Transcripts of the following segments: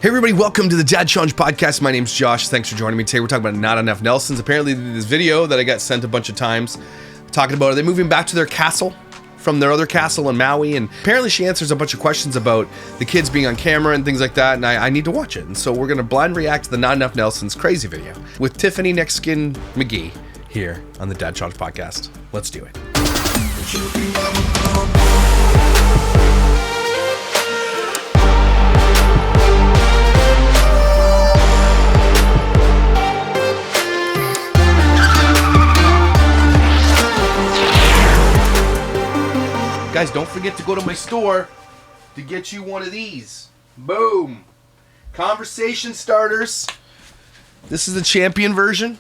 Hey everybody, welcome to the Dad Challenge Podcast. My name's Josh. Thanks for joining me today. We're talking about not enough Nelsons. Apparently this video that I got sent a bunch of times talking about, are they moving back to their castle from their other castle in Maui? And apparently she answers a bunch of questions about the kids being on camera and things like that, and I need to watch it. And so we're going to blind react to the Not Enough Nelsons crazy video with Tiffany Nexskin McGee here on the Dad Challenge Podcast. Let's do it. Guys, don't forget to go to my store to get you one of these. Boom. Conversation starters. This is the Champion version.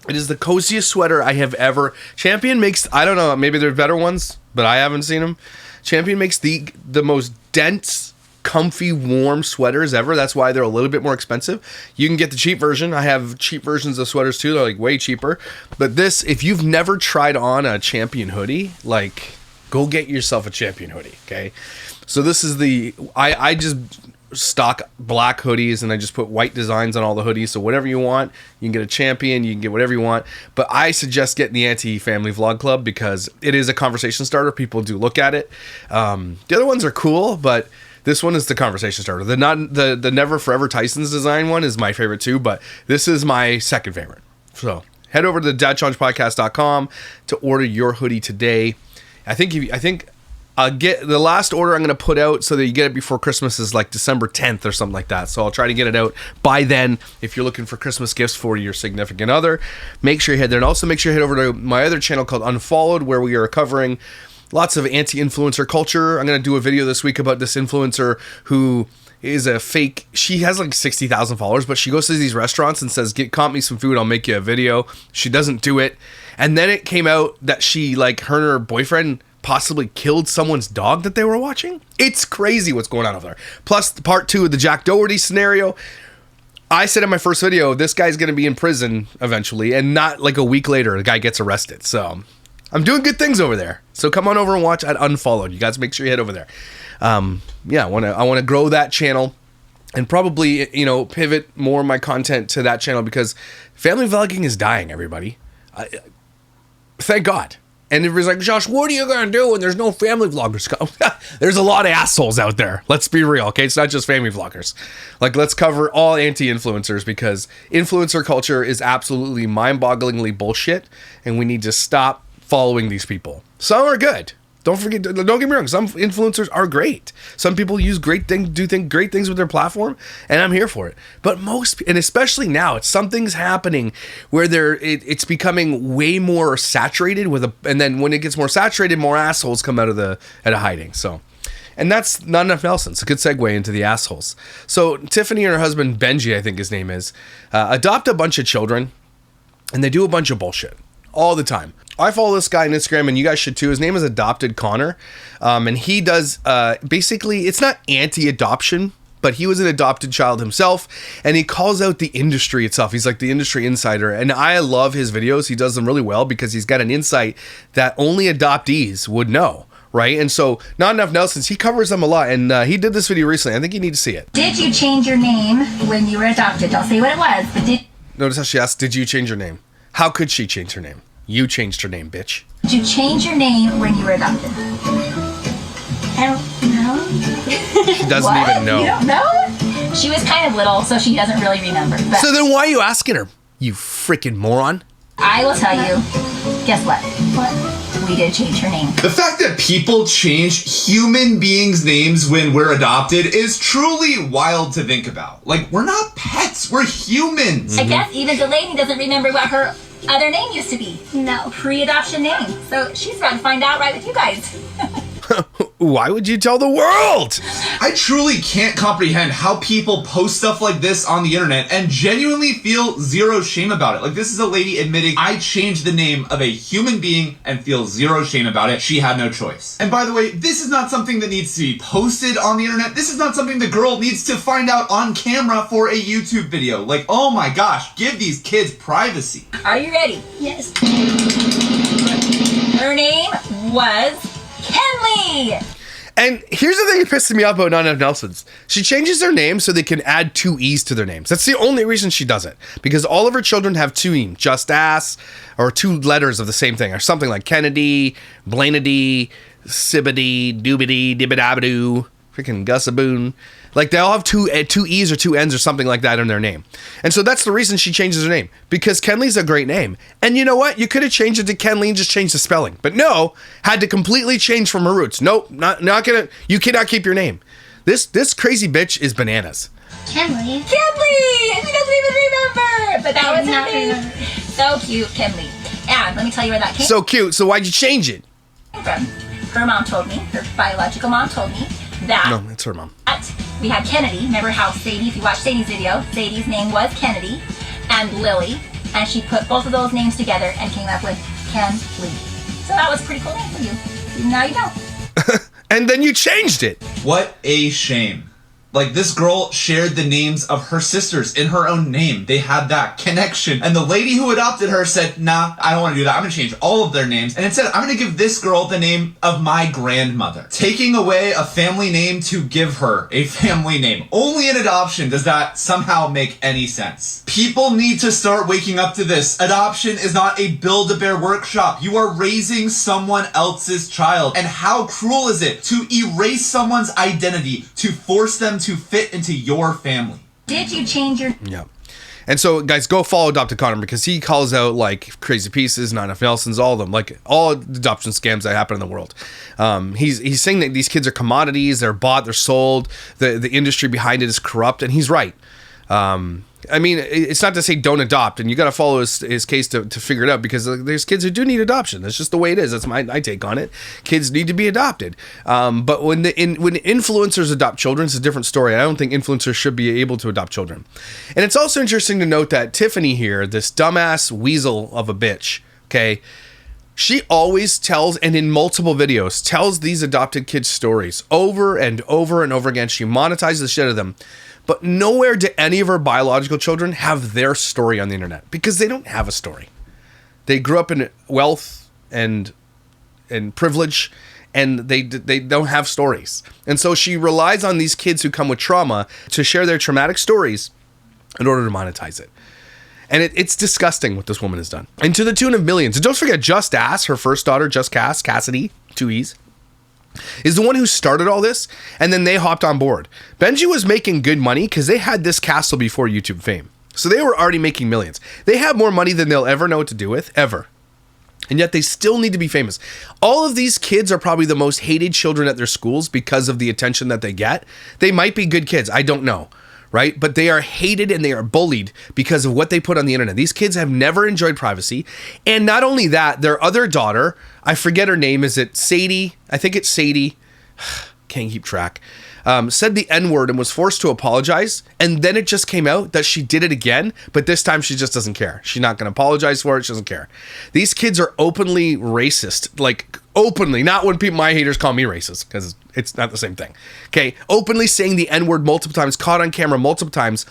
It is the coziest sweater I have ever. Champion makes, I don't know, maybe there are better ones, but I haven't seen them. Champion makes the most dense, comfy, warm sweaters ever. That's why they're a little bit more expensive. You can get the cheap version. I have cheap versions of sweaters too. They're like way cheaper. But this, if you've never tried on a Champion hoodie, like, go get yourself a Champion hoodie, okay? So this is the, I just stock black hoodies and I just put white designs on all the hoodies. So whatever you want, you can get a Champion, you can get whatever you want. But I suggest getting the Anti-Family Vlog Club because it is a conversation starter. People do look at it. The other ones are cool, but this one is the conversation starter. The Never Forever Tyson's design one is my favorite too, but this is my second favorite. So head over to dadchallengepodcast.com to order your hoodie today. I think I'll get the last order I'm going to put out so that you get it before Christmas is like December 10th or something like that. So I'll try to get it out by then. If you're looking for Christmas gifts for your significant other, make sure you head there. And also make sure you head over to my other channel called Unfollowed, where we are covering lots of anti-influencer culture. I'm going to do a video this week about this influencer who is a fake. She has like 60,000 followers, but she goes to these restaurants and says, comp me some food, I'll make you a video. She doesn't do it. And then it came out that she, like, her and her boyfriend possibly killed someone's dog that they were watching. It's crazy what's going on over there. Plus, part 2 of the Jack Doherty scenario. I said in my first video, this guy's going to be in prison eventually, and not like a week later, the guy gets arrested. So I'm doing good things over there. So come on over and watch at Unfollowed. You guys make sure you head over there. Yeah, I want to grow that channel and probably, pivot more of my content to that channel because family vlogging is dying, everybody. Thank God. And everybody's like, Josh, what are you going to do when there's no family vloggers? There's a lot of assholes out there. Let's be real, okay? It's not just family vloggers. Like, let's cover all anti-influencers because influencer culture is absolutely mind-bogglingly bullshit, and we need to stop following these people. Some are good. Don't get me wrong. Some influencers are great. Some people use great things with their platform, and I'm here for it. But most, and especially now, something's happening where it's becoming way more saturated and then when it gets more saturated, more assholes come out of hiding. So, and that's not enough Nelson. It's a good segue into the assholes. So Tiffany and her husband Benji, I think his name is, adopt a bunch of children, and they do a bunch of bullshit all the time. I follow this guy on Instagram, and you guys should too. His name is Adopted Connor, and he does, basically, it's not anti-adoption, but he was an adopted child himself, and he calls out the industry itself. He's like the industry insider, and I love his videos. He does them really well because he's got an insight that only adoptees would know, right? And so, Not Enough Nelsons, he covers them a lot, and he did this video recently. I think you need to see it. Did you change your name when you were adopted? Don't say what it was, but did... Notice how she asked, did you change your name? How could she change her name? You changed her name, bitch. Did you change your name when you were adopted? I don't know. She doesn't even know. You don't know? She was kind of little, so she doesn't really remember. But so then why are you asking her? You freaking moron. I will tell you. Guess what? What? We did change her name. The fact that people change human beings' names when we're adopted is truly wild to think about. Like, we're not pets. We're humans. I guess even Delaney doesn't remember what her other name used to be. No. Pre-adoption name. So she's about to find out right with you guys. Why would you tell the world? I truly can't comprehend how people post stuff like this on the internet and genuinely feel zero shame about it. Like, this is a lady admitting, I changed the name of a human being and feel zero shame about it. She had no choice. And by the way, this is not something that needs to be posted on the internet. This is not something the girl needs to find out on camera for a YouTube video. Like, oh my gosh, give these kids privacy. Are you ready? Yes. Her name was Kenley. And here's the thing that pisses me off about Not Enough Nelsons. She changes their name so they can add 2 E's to their names. That's the only reason she does it. Because all of her children have 2 E's. Just Ass, or 2 letters of the same thing. Or something like Kennedy, Blanady, Sibbity, Doobity, Dibbidabadoo, freaking Gusaboon. Like, they all have 2 E's or 2 N's or something like that in their name. And so that's the reason she changes her name. Because Kenley's a great name. And you know what? You could have changed it to Kenley and just changed the spelling. But no, had to completely change from her roots. Nope, not gonna, you cannot keep your name. This crazy bitch is bananas. Kenley. Kenley! And she doesn't even remember! But that was her name. So cute, Kenley. And let me tell you where that came So cute, so why'd you change it? from. Her mom told me, her biological mom told me, that... No, it's her mom. We had Kennedy. Remember how Sadie, if you watch Sadie's video, Sadie's name was Kennedy, and Lily, and she put both of those names together and came up with Ken Lee. So that was a pretty cool name for you. Now you know. And then you changed it. What a shame. Like, this girl shared the names of her sisters in her own name. They had that connection. And the lady who adopted her said, nah, I don't want to do that. I'm going to change all of their names. And instead, I'm going to give this girl the name of my grandmother. Taking away a family name to give her a family name. Only in adoption does that somehow make any sense. People need to start waking up to this. Adoption is not a Build-A-Bear workshop. You are raising someone else's child. And how cruel is it to erase someone's identity, to force them to fit into your family? Did you change your... Yeah. And so, guys, go follow Adopted Connor because he calls out, like, Crazy Pieces, Not Enough Nelsons, all of them, like, all adoption scams that happen in the world. He's saying that these kids are commodities, they're bought, they're sold, the industry behind it is corrupt, and he's right. I mean, it's not to say don't adopt, and you got to follow his case to figure it out, because there's kids who do need adoption. That's just the way it is. That's my take on it. Kids need to be adopted. But when influencers adopt children, it's a different story. I don't think influencers should be able to adopt children. And it's also interesting to note that Tiffany here, this dumbass weasel of a bitch, okay, she always tells, and in multiple videos, tells these adopted kids' stories over and over and over again. She monetizes the shit out of them. But nowhere do any of her biological children have their story on the internet, because they don't have a story. They grew up in wealth and privilege, and they don't have stories. And so she relies on these kids who come with trauma to share their traumatic stories in order to monetize it. And it's disgusting what this woman has done. And to the tune of millions. And don't forget, Just Ass, her first daughter, Just Cassidy, 2 E's, is the one who started all this, and then they hopped on board. Benji was making good money because they had this castle before YouTube fame. So they were already making millions. They have more money than they'll ever know what to do with, ever. And yet they still need to be famous. All of these kids are probably the most hated children at their schools because of the attention that they get. They might be good kids, I don't know, right? But they are hated and they are bullied because of what they put on the internet. These kids have never enjoyed privacy. And not only that, their other daughter, I forget her name, is it Sadie? I think it's Sadie. Can't keep track. Said the N-word and was forced to apologize. And then it just came out that she did it again, but this time she just doesn't care. She's not going to apologize for it. She doesn't care. These kids are openly racist, like openly, not when my haters call me racist, because it's not the same thing. Okay. Openly saying the N-word multiple times, caught on camera multiple times,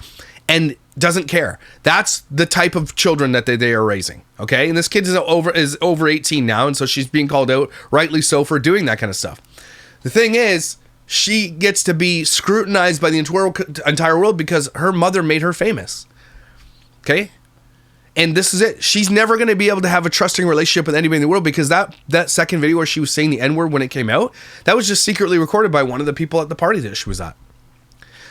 and doesn't care. That's the type of children that they are raising. Okay. And this kid is over 18 now. And so she's being called out, rightly so, for doing that kind of stuff. The thing is, she gets to be scrutinized by the entire world because her mother made her famous. Okay? And this is it. She's never going to be able to have a trusting relationship with anybody in the world, because that second video where she was saying the N-word when it came out, that was just secretly recorded by one of the people at the party that she was at.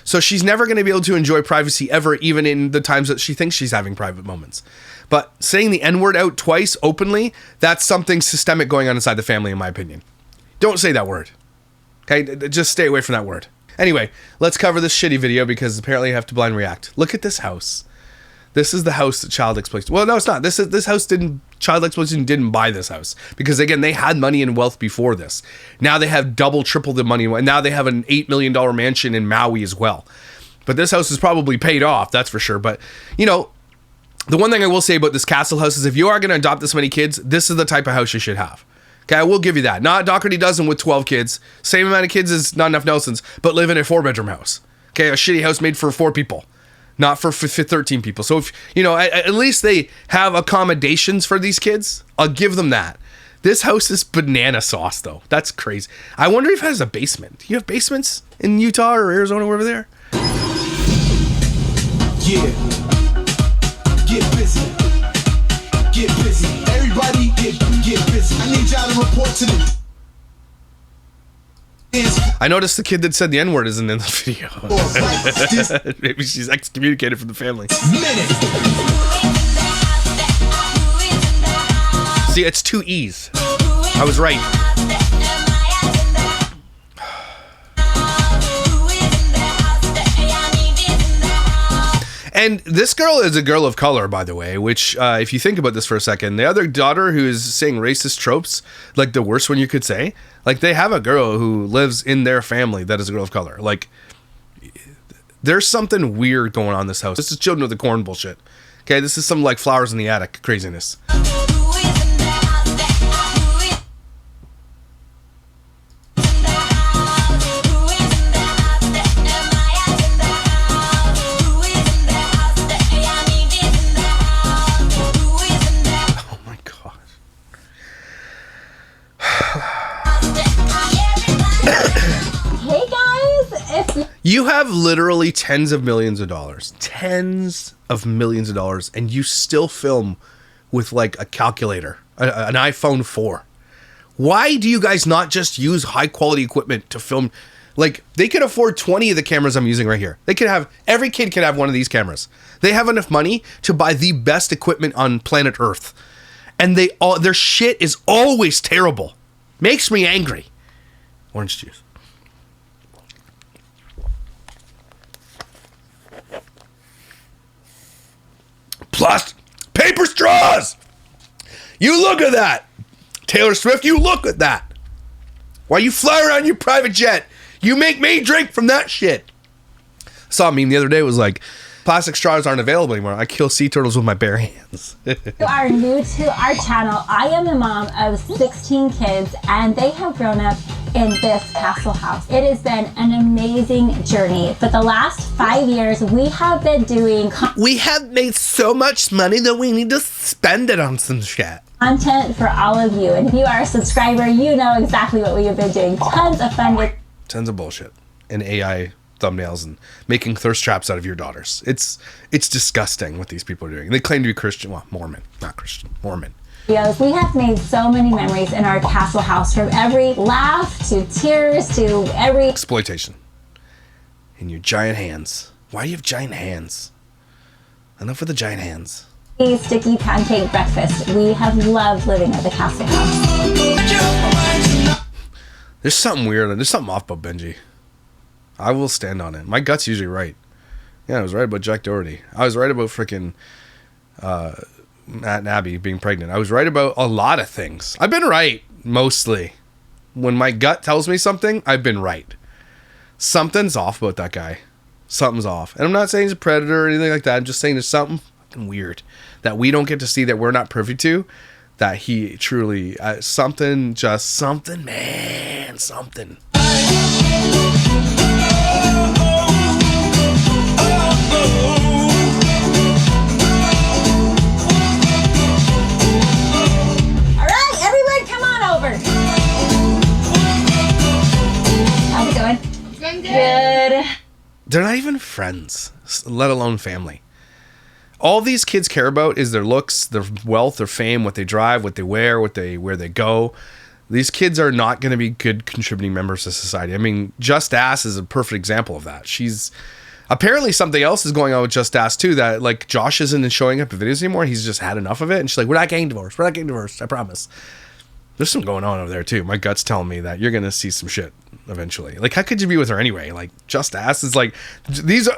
So she's never going to be able to enjoy privacy ever, even in the times that she thinks she's having private moments. But saying the N-word out twice openly, that's something systemic going on inside the family, in my opinion. Don't say that word. Okay, just stay away from that word. Anyway, let's cover this shitty video because apparently I have to blind react. Look at this house. This is the house that Child Exploitation... Well, no, it's not. This house didn't... Child Exploitation didn't buy this house. Because, again, they had money and wealth before this. Now they have double, triple the money. And now they have an $8 million mansion in Maui as well. But this house is probably paid off, that's for sure. But, you know, the one thing I will say about this castle house is if you are going to adopt this many kids, this is the type of house you should have. Okay, I will give you that. Not Doherty Dozen with 12 kids. Same amount of kids as Not Enough Nelsons, but live in a 4-bedroom house. Okay, a shitty house made for 4 people, not for 13 people. So, if you know, at least they have accommodations for these kids. I'll give them that. This house is banana sauce, though. That's crazy. I wonder if it has a basement. Do you have basements in Utah or Arizona, wherever they are? Yeah. Get busy. Get busy. Everybody get busy. I need y'all to report to the... I noticed the kid that said the N-word isn't in the video. Maybe she's excommunicated from the family. See, it's 2 E's. I was right. And this girl is a girl of color, by the way, which, if you think about this for a second, the other daughter who is saying racist tropes, like the worst one you could say, like they have a girl who lives in their family that is a girl of color. Like, there's something weird going on in this house. This is Children of the Corn bullshit. Okay, this is some like Flowers in the Attic craziness. You have literally tens of millions of dollars, and you still film with like a calculator, an iPhone 4. Why do you guys not just use high quality equipment to film? Like, they could afford 20 of the cameras I'm using right here. They could have, every kid could have one of these cameras. They have enough money to buy the best equipment on planet Earth. And their shit is always terrible. Makes me angry. Orange juice. Plus, paper straws! You look at that! Taylor Swift, you look at that! While you fly around your private jet, you make me drink from that shit! Saw a meme the other day, it was like, plastic straws aren't available anymore. I kill sea turtles with my bare hands. If you are new to our channel, I am the mom of 16 kids, and they have grown up in this castle house. It has been an amazing journey. For the last 5 years, we have been doing... We have made so much money that we need to spend it on some shit. Content for all of you. And if you are a subscriber, you know exactly what we have been doing. Tons of fun with... Tons of bullshit. And AI thumbnails and making thirst traps out of your daughters. It's disgusting what these people are doing. They claim to be Christian. Well, Mormon. Not Christian. Mormon. Videos. We have made so many memories in our castle house, from every laugh to tears to every... Exploitation. In your giant hands. Why do you have giant hands? Enough with the giant hands. Sticky pancake breakfast. We have loved living at the castle house. There's something weird. There's something off about Benji. I will stand on it. My gut's usually right. Yeah, I was right about Jack Doherty. I was right about freaking Matt and Abby being pregnant. I was right about a lot of things. I've been right, mostly. When my gut tells me something, I've been right. Something's off about that guy. Something's off. And I'm not saying he's a predator or anything like that. I'm just saying there's something fucking weird that we don't get to see, that we're not privy to, that he truly... something, man. Something. How's it going? Good. They're not even friends, let alone family. All these kids care about is their looks, their wealth, their fame, what they drive, what they wear, where they go. These kids are not going to be good contributing members to society. I mean, Just Ass is a perfect example of that. She's... Apparently something else is going on with Just Ass too, that like Josh isn't showing up in videos anymore. He's just had enough of it. And she's like, we're not getting divorced. I promise. There's some going on over there too. My gut's telling me that you're going to see some shit eventually. Like, how could you be with her anyway? Like, Just Ass is like,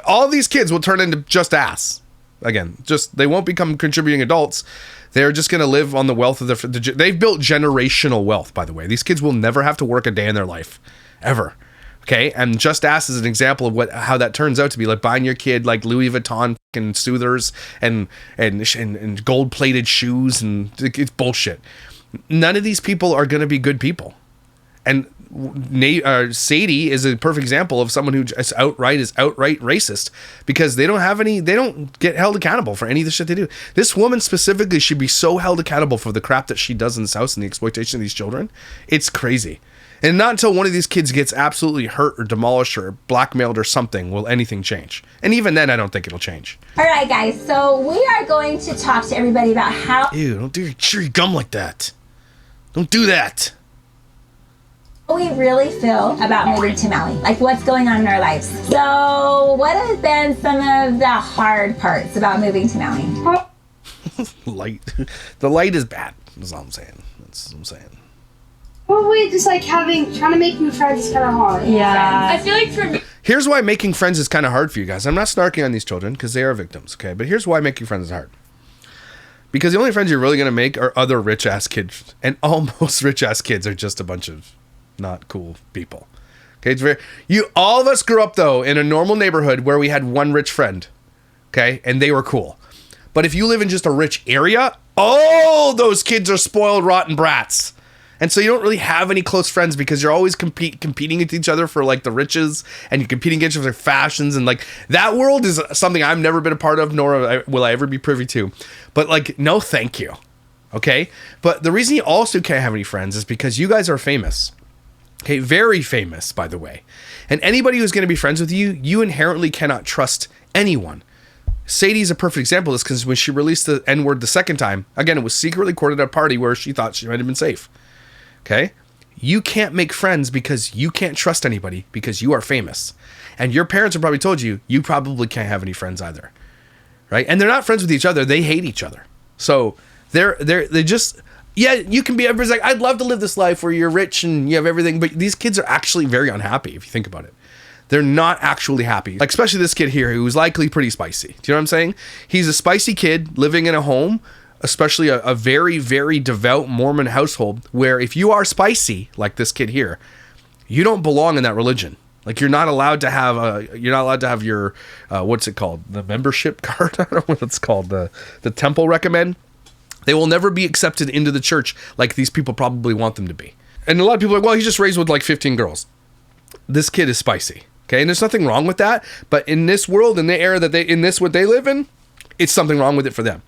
all these kids will turn into Just Ass. Again, just, they won't become contributing adults. They're just going to live on the wealth of they've built generational wealth, by the way. These kids will never have to work a day in their life. Ever. Okay? And Just Ass is an example of how that turns out to be. Like, buying your kid, like, Louis Vuitton fucking soothers and gold-plated shoes, and it's bullshit. None of these people are going to be good people. And Sadie is a perfect example of someone who is outright racist because they don't get held accountable for any of the shit they do. This woman specifically should be so held accountable for the crap that she does in this house and the exploitation of these children. It's crazy. And not until one of these kids gets absolutely hurt or demolished or blackmailed or something will anything change. And even then, I don't think it'll change. All right, guys. So we are going to talk to everybody about how... Ew, don't chew your gum like that. Don't do that. We really feel about moving to Maui, like what's going on in our lives. So what have been some of the hard parts about moving to Maui? Light. The light is bad. That's all I'm saying. That's what I'm saying. Probably just like trying to make new friends is kind of hard. Yeah. I feel like for me. Here's why making friends is kind of hard for you guys. I'm not snarking on these children because they are victims, okay? But here's why making friends is hard. Because the only friends you're really going to make are other rich-ass kids. And almost rich-ass kids are just a bunch of not cool people. Okay, all of us grew up, though, in a normal neighborhood where we had one rich friend. Okay? And they were cool. But if you live in just a rich area, all those kids are spoiled, rotten brats. And so you don't really have any close friends because you're always competing with each other for like the riches, and you're competing against each other for fashions, and like that world is something I've never been a part of, nor will I ever be privy to. But like, no, thank you. Okay. But the reason you also can't have any friends is because you guys are famous. Okay. Very famous, by the way. And anybody who's going to be friends with you, you inherently cannot trust anyone. Sadie's a perfect example of this because when she released the N-word the second time, again, it was secretly recorded at a party where she thought she might have been safe. Okay? You can't make friends because you can't trust anybody because you are famous. And your parents have probably told you, you probably can't have any friends either. Right? And they're not friends with each other. They hate each other. So they just, yeah, you can be, everybody's like, I'd love to live this life where you're rich and you have everything. But these kids are actually very unhappy if you think about it. They're not actually happy. Like, especially this kid here who's likely pretty spicy. Do you know what I'm saying? He's a spicy kid living in a home, especially a very, very devout Mormon household where if you are spicy, like this kid here, you don't belong in that religion. Like, you're not allowed to have your, what's it called? The membership card? I don't know what it's called. The temple recommend. They will never be accepted into the church like these people probably want them to be. And a lot of people are like, well, he's just raised with like 15 girls. This kid is spicy. Okay. And there's nothing wrong with that. But in this world, in the era that what they live in, it's something wrong with it for them.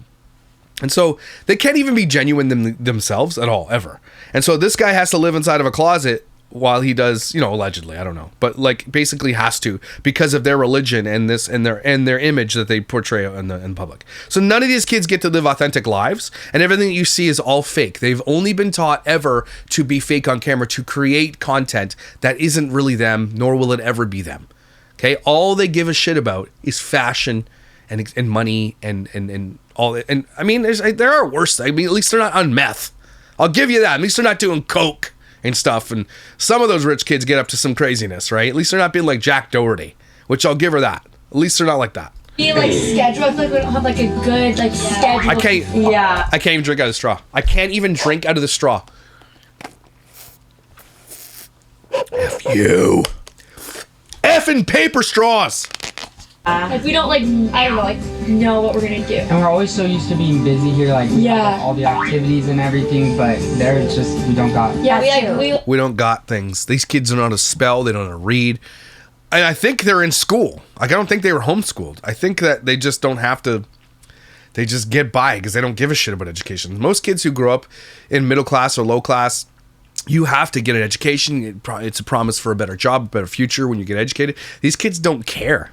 And so they can't even be genuine themselves at all, ever. And so this guy has to live inside of a closet while he does, allegedly, I don't know, but like basically has to because of their religion and their image that they portray in public. So none of these kids get to live authentic lives, and everything that you see is all fake. They've only been taught ever to be fake on camera, to create content that isn't really them, nor will it ever be them. Okay, all they give a shit about is fashion and money and all that. And I mean, there are worse. I mean, at least they're not on meth. I'll give you that. At least they're not doing coke and stuff. And some of those rich kids get up to some craziness, right? At least they're not being like Jack Doherty, which I'll give her that. At least they're not like that. Be like schedule. I feel like we don't have like a good schedule. I can't even drink out of the straw. I can't even drink out of the straw. F you. Effing paper straws. Like we don't know what we're gonna do. And we're always so used to being busy here, like we have all the activities and everything, but there it's just we don't got. Yeah, we don't got things. These kids don't know how to spell. They don't know how to read. And I think they're in school. Like, I don't think they were homeschooled. I think that they just don't have to. They just get by because they don't give a shit about education. Most kids who grow up in middle class or low class, you have to get an education. It's a promise for a better job, a better future when you get educated. These kids don't care.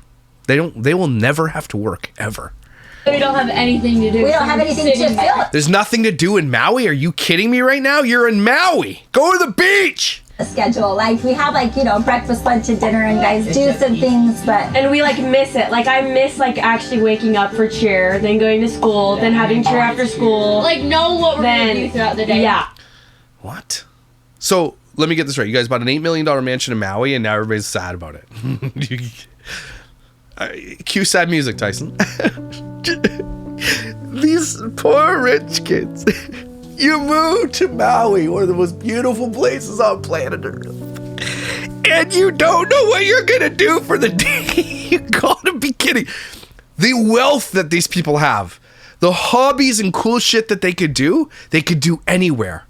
They will never have to work, ever. We don't have anything to do. We don't have anything to do. There's nothing to do in Maui? Are you kidding me right now? You're in Maui. Go to the beach. Schedule. Like, we have breakfast, lunch, and dinner, and guys do some things, but... And we miss it. Like, I miss actually waking up for cheer, then going to school, then having cheer after school. Know what we're going to do throughout the day. Yeah. What? So, let me get this right. You guys bought an $8 million mansion in Maui, and now everybody's sad about it. Cue sad music, Tyson. These poor rich kids. You moved to Maui, one of the most beautiful places on planet Earth. And you don't know what you're going to do for the day. You gotta be kidding. The wealth that these people have, the hobbies and cool shit that they could do anywhere.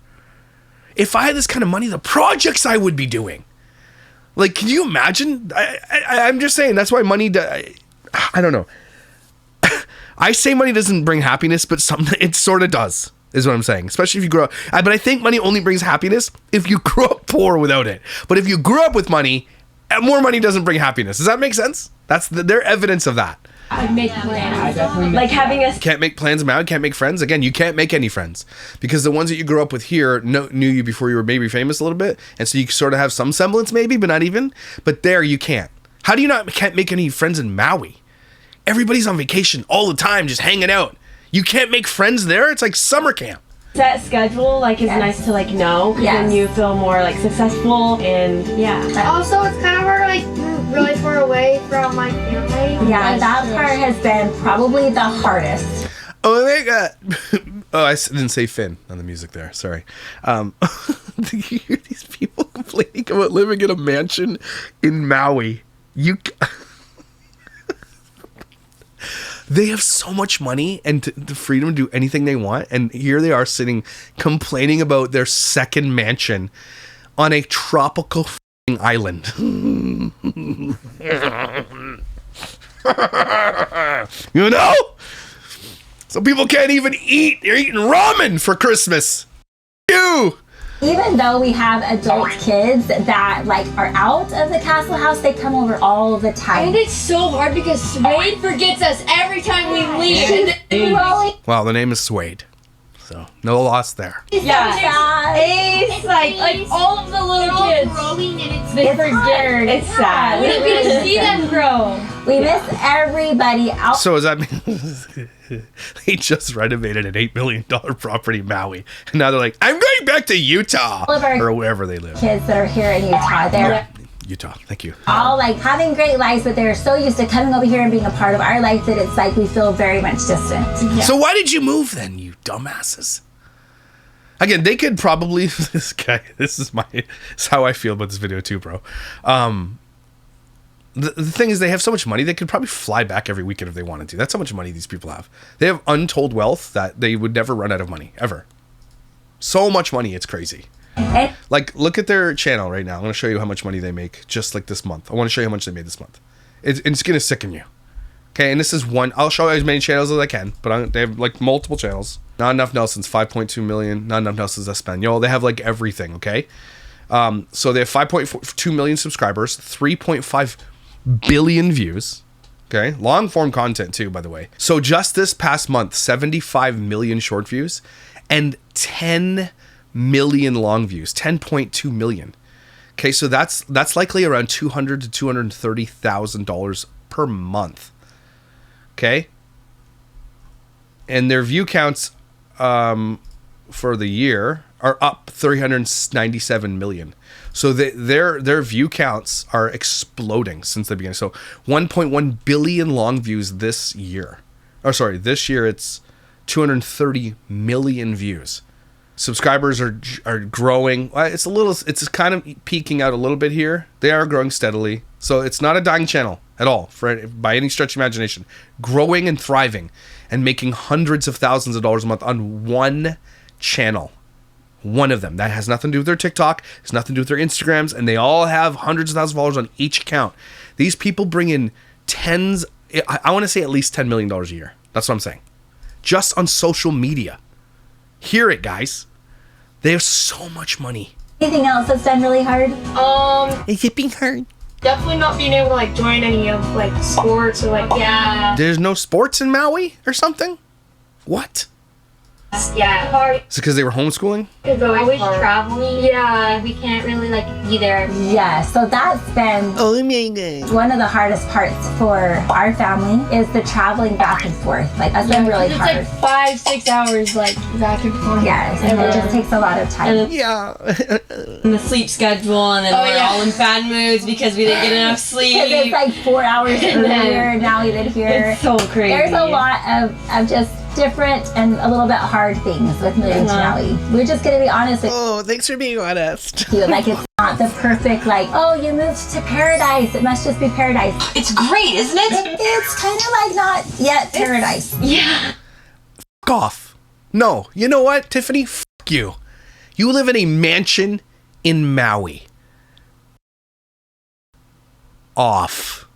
if I had this kind of money, the projects I would be doing. Like, can you imagine? I'm just saying, that's why money, I don't know. I say money doesn't bring happiness, but it sort of does, is what I'm saying. Especially if you grow up. But I think money only brings happiness if you grow up poor without it. But if you grew up with money, more money doesn't bring happiness. Does that make sense? They're evidence of that. I'd make plans. Like having a Can't make plans now, can't make friends. Again, you can't make any friends because the ones that you grew up with here knew you before you were maybe famous a little bit, and so you sort of have some semblance maybe, but not even. But there you can't. How do you can't make any friends in Maui? Everybody's on vacation all the time, just hanging out. You can't make friends there. It's like summer camp. set schedule like is nice to like know, because then you feel more like successful and Also, it's kind of hard to like really far away from my family. Yeah, that part has been probably the hardest. Oh my god! Oh, I didn't say Finn on the music there. Sorry. Do you hear these people complaining about living in a mansion in Maui? They have so much money and the freedom to do anything they want, and here they are sitting complaining about their second mansion on a tropical island. You know? So people can't even eat. They're eating ramen for Christmas. You. Even though we have adult kids that like are out of the castle house, they come over all the time. And it's so hard because Suede forgets us every time we leave. Well, the name is Suede, so no loss there. It's like all of the little kids. They forget. It's sad. We don't get to see them grow. We miss everybody out. So does that mean they just renovated an $8 million property in Maui, and now they're like, I'm going back to Utah or wherever they live. Kids that are here in Utah, they're Utah. Thank you. all like having great lives, but they're so used to coming over here and being a part of our life that it's like we feel very much distant. So why did you move then, you dumbasses? Again, they could probably this is how I feel about this video too, bro. The thing is, they have so much money, they could probably fly back every weekend if they wanted to. That's how much money these people have. They have untold wealth that they would never run out of money, ever. So much money, it's crazy. Like, look at their channel right now. I'm going to show you how much money they make just like this month. I want to show you how much they made this month. It's going to sicken you. Okay, and this is one. I'll show you as many channels as I can, but they have like multiple channels. Not Enough Nelson's 5.2 million. Not Enough Nelson's Espanol. They have like everything, okay? So they have 5.2 million subscribers, 3.5 billion views. Okay, long form content too, by the way. So just this past month, 75 million short views and 10 million long views, 10.2 million. Okay, so that's likely around $200,000 to $230,000 per month. Okay, and their view counts for the year are up 397 million. So their view counts are exploding since the beginning. So 1.1 billion long views this year. This year it's 230 million views. Subscribers are growing. It's kind of peaking out a little bit here. They are growing steadily. So it's not a dying channel at all by any stretch of imagination. Growing and thriving and making hundreds of thousands of dollars a month on one channel. One of them. That has nothing to do with their TikTok, has nothing to do with their Instagrams, and they all have hundreds of thousands of dollars on each account. These people bring in I want to say at least $10 million a year. That's what I'm saying. Just on social media. Hear it, guys. They have so much money. Anything else that's been really hard? Is it being hard? Definitely not being able to like join any of like sports or like There's no sports in Maui or something? What? hard. Is it because they were homeschooling? It's always traveling. Yeah, we can't really like be there. Yeah, so that's been one of the hardest parts for our family is the traveling back and forth. Like that's been really hard. It's like 5-6 hours like back and forth. Yes, and it just takes a lot of time. Yeah. and the sleep schedule, and then we're all in bad moods because we didn't get enough sleep. Because it's like 4 hours earlier now even here. It's so crazy. There's a lot of just different and a little bit hard things with moving to Maui. We're just gonna be honest with Oh, thanks for being honest. you. Like it's not the perfect like, oh, you moved to paradise. It must just be paradise. It's great, isn't it? It's kind of like not yet paradise. Yeah. F*** off. No, you know what, Tiffany? F*** you. You live in a mansion in Maui. Off.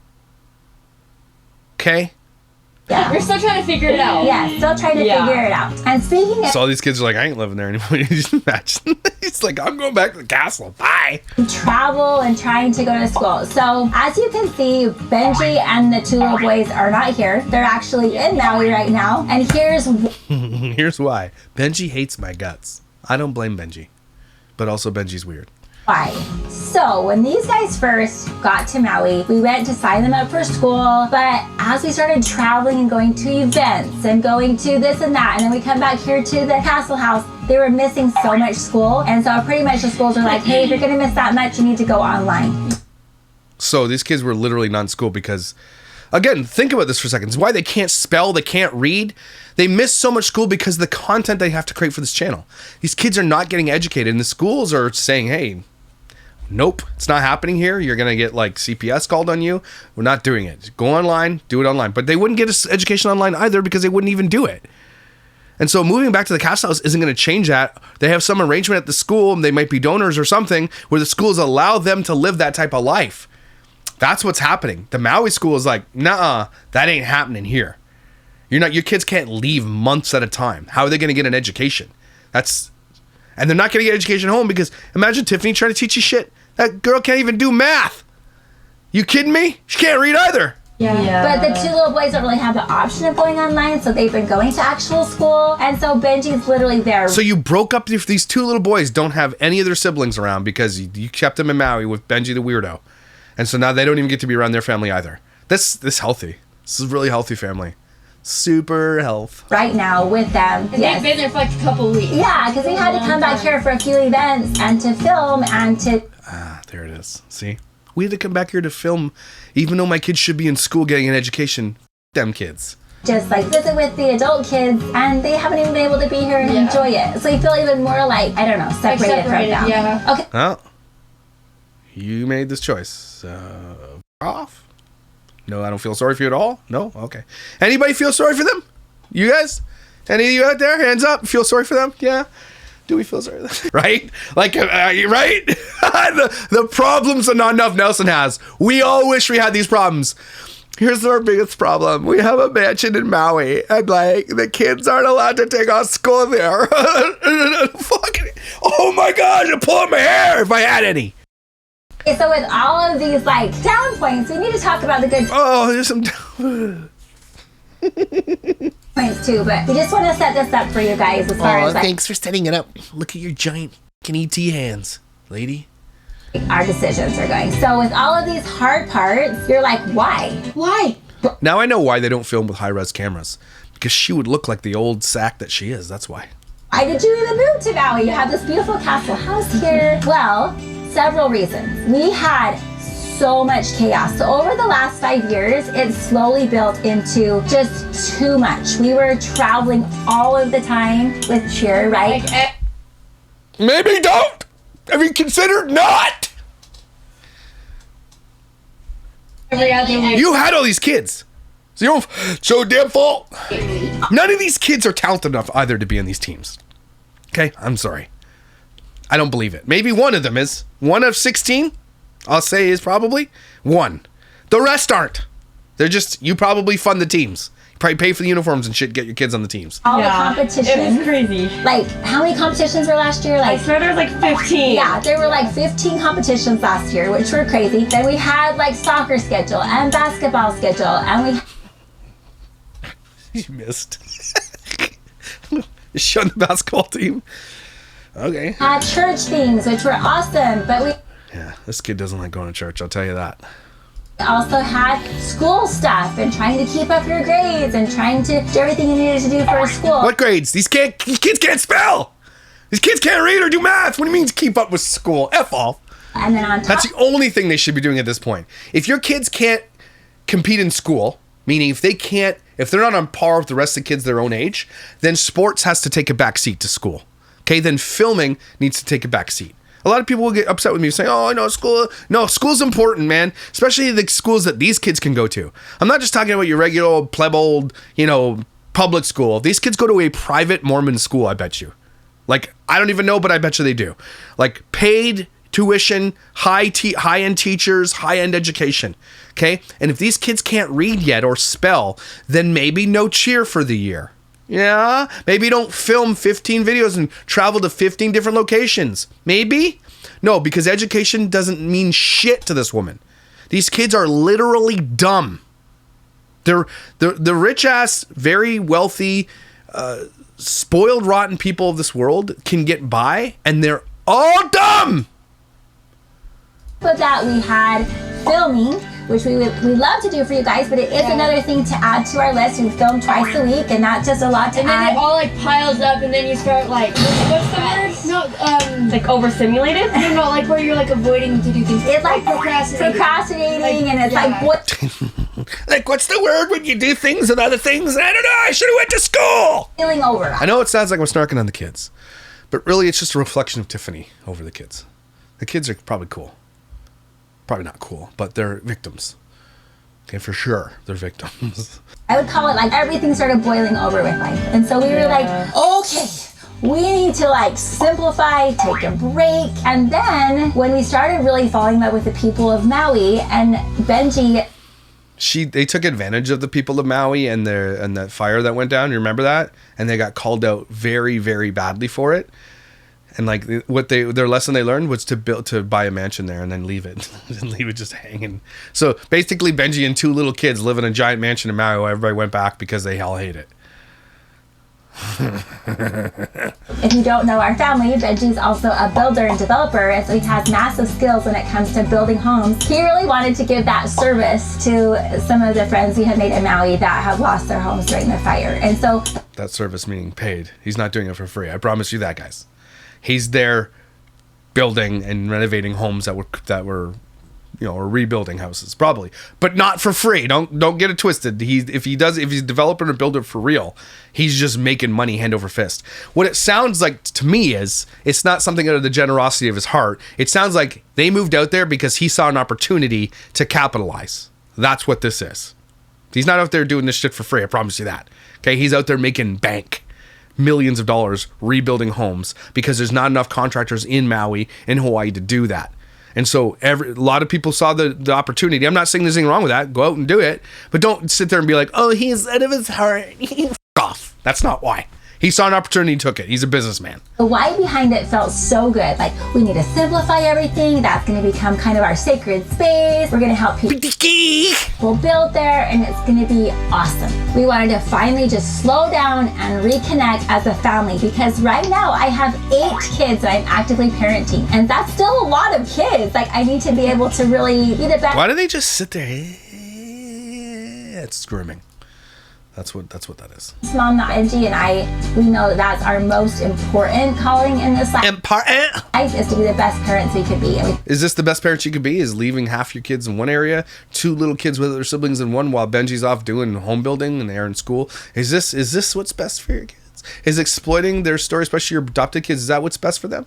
Okay? Yeah. We're still trying to figure it out. Yeah, still trying to figure it out. And speaking of So all these kids are like, I ain't living there anymore. You just imagine. He's like, I'm going back to the castle. Bye. travel and trying to go to school. So as you can see, Benji and the two little boys are not here. They're actually in Maui right now. And Here's why. Benji hates my guts. I don't blame Benji. But also Benji's weird. why. So when these guys first got to Maui, we went to sign them up for school. But as we started traveling and going to events and going to this and that, and then we come back here to the castle house, they were missing so much school. And so pretty much the schools are like, hey, if you're going to miss that much, you need to go online. So these kids were literally not in school because, again, think about this for a second. It's why they can't spell, they can't read. They miss so much school because of the content they have to create for this channel. These kids are not getting educated, and the schools are saying, hey, nope, it's not happening here. You're going to get like CPS called on you. We're not doing it. Go online, do it online. But they wouldn't get us education online either because they wouldn't even do it. And so moving back to the castle house isn't going to change that. They have some arrangement at the school, and they might be donors or something, where the schools allow them to live that type of life. That's what's happening. The Maui school is like, nah, that ain't happening here. Your kids can't leave months at a time. How are they going to get an education? And they're not going to get education at home because imagine Tiffany trying to teach you shit. That girl can't even do math. You kidding me? She can't read either. Yeah. But the two little boys don't really have the option of going online, so they've been going to actual school, and so Benji's literally there. So you broke up these two little boys don't have any of their siblings around because you kept them in Maui with Benji the weirdo. And so now they don't even get to be around their family either. This is healthy. This is a really healthy family. Super health. Right now with them. They've been there for like a couple weeks. Yeah, because we had to come back here for a few events and to film and to... There it is. See? We had to come back here to film, even though my kids should be in school getting an education. Them kids. Just like visit with the adult kids, and they haven't even been able to be here and enjoy it. So you feel even more like, I don't know, separated from them. Yeah. Okay. Oh. You made this choice. Off? No, I don't feel sorry for you at all? No? Okay. Anybody feel sorry for them? You guys? Any of you out there? Hands up. Feel sorry for them? Yeah? Do we feel sorry for them? Right? Like, right? the problems that not enough Nelson has. We all wish we had these problems. Here's our biggest problem. We have a mansion in Maui, and like the kids aren't allowed to take off school there. Fucking, oh my gosh, I'd pull out my hair if I had any. Okay, so with all of these like down points, we need to talk about the good There's some points too, but we just want to set this up for you guys as far as like, thanks for setting it up. Look at your giant ET hands, lady. our decisions are going. So with all of these hard parts, you're like, why? Why? Now I know why they don't film with high-res cameras. Because she would look like the old sack that she is, that's why. Why did you even move to Maui? You have this beautiful castle house here. Well, several reasons. We had so much chaos. So over the last 5 years, it slowly built into just too much. We were traveling all of the time with cheer, right? Maybe don't! Have you considered not? You had all these kids. So your so damn fault. None of these kids are talented enough either to be in these teams. Okay, I'm sorry. I don't believe it. Maybe one of them is. One of 16, I'll say is probably one. The rest aren't. They're just, you probably fund the teams. You probably pay for the uniforms and shit, get your kids on the teams. All the competitions. It was crazy. Like, how many competitions were last year? I Like, swear there was like 15. yeah, there were like 15 competitions last year, which were crazy. Then we had like soccer schedule and basketball schedule, and we... You missed. You shun the basketball team. Okay. had church things, which were awesome, but we Yeah, this kid doesn't like going to church, I'll tell you that. also had school stuff and trying to keep up your grades and trying to do everything you needed to do for school. What grades? These kids can't spell. These kids can't read or do math. What do you mean to keep up with school? F off. And then on top, That's the only thing they should be doing at this point. If your kids can't compete in school, meaning if they're not on par with the rest of the kids their own age, then sports has to take a back seat to school. Okay, then filming needs to take a back seat. A lot of people will get upset with me saying, oh, no, school. No, school's important, man. Especially the schools that these kids can go to. I'm not just talking about your regular old pleb old, public school. These kids go to a private Mormon school, I bet you. Like, I don't even know, but I bet you they do. Like, paid tuition, high-end teachers, high-end education. Okay? And if these kids can't read yet or spell, then maybe no cheer for the year. Yeah? Maybe don't film 15 videos and travel to 15 different locations. Maybe? No, because education doesn't mean shit to this woman. These kids are literally dumb. They're the rich-ass, very wealthy, spoiled, rotten people of this world can get by, and they're all dumb. With that, we had filming, which we love to do for you guys, but it is another thing to add to our list. We film twice a week, and that's just a lot to and add. then it all like piles up, and then you start like, what's the word? No, Like overstimulated? no, like where you're like avoiding to do things. It's like procrastinating, and it's like what? Like, what's the word when you do things and other things? I don't know. I should have went to school. Feeling over. I know it sounds like I'm snarking on the kids, but really it's just a reflection of Tiffany over the kids. The kids are probably cool. Probably not cool, but they're victims. Okay, for sure, they're victims. I would call it like everything started boiling over with life. And so we were like, okay, we need to like simplify, take a break. And then when we started really falling in love with the people of Maui and Benji, They took advantage of the people of Maui and that fire that went down. You remember that? And they got called out very, very badly for it. And like their lesson they learned was to buy a mansion there and then leave it and leave it just hanging. So basically, Benji and 2 little kids live in a giant mansion in Maui. Everybody went back because they all hate it. if you don't know our family, Benji's also a builder and developer, and so he has massive skills when it comes to building homes. He really wanted to give that service to some of the friends we have made in Maui that have lost their homes during the fire. And so that service meaning paid. He's not doing it for free. I promise you that, guys. He's there building and renovating homes that were or rebuilding houses, probably, but not for free. Don't get it twisted. If he's a developer and a builder for real, he's just making money hand over fist. What it sounds like to me is it's not something out of the generosity of his heart. It sounds like they moved out there because he saw an opportunity to capitalize. That's what this is. He's not out there doing this shit for free. I promise you that. Okay, he's out there making bank. Millions of dollars rebuilding homes because there's not enough contractors in Maui and Hawaii to do that. And so a lot of people saw the opportunity. I'm not saying there's anything wrong with that. Go out and do it. But don't sit there and be like, oh, he's out of his heart. F off. That's not why. He saw an opportunity and took it. He's a businessman. The why behind it felt so good. Like, we need to simplify everything. That's going to become kind of our sacred space. We're going to help people build there, and it's going to be awesome. We wanted to finally just slow down and reconnect as a family, because right now I have 8 kids that I'm actively parenting, and that's still a lot of kids. Like, I need to be able to really be the best. Why do they just sit there? It's grooming. That's what that is. Mom, Benji, and I, we know that's our most important calling in this life. Is to be the best parents we could be. Is this the best parents you could be? Is leaving half your kids in one area, 2 little kids with their siblings in one, while Benji's off doing home building and they're in school? Is this what's best for your kids? Is exploiting their story, especially your adopted kids, is that what's best for them?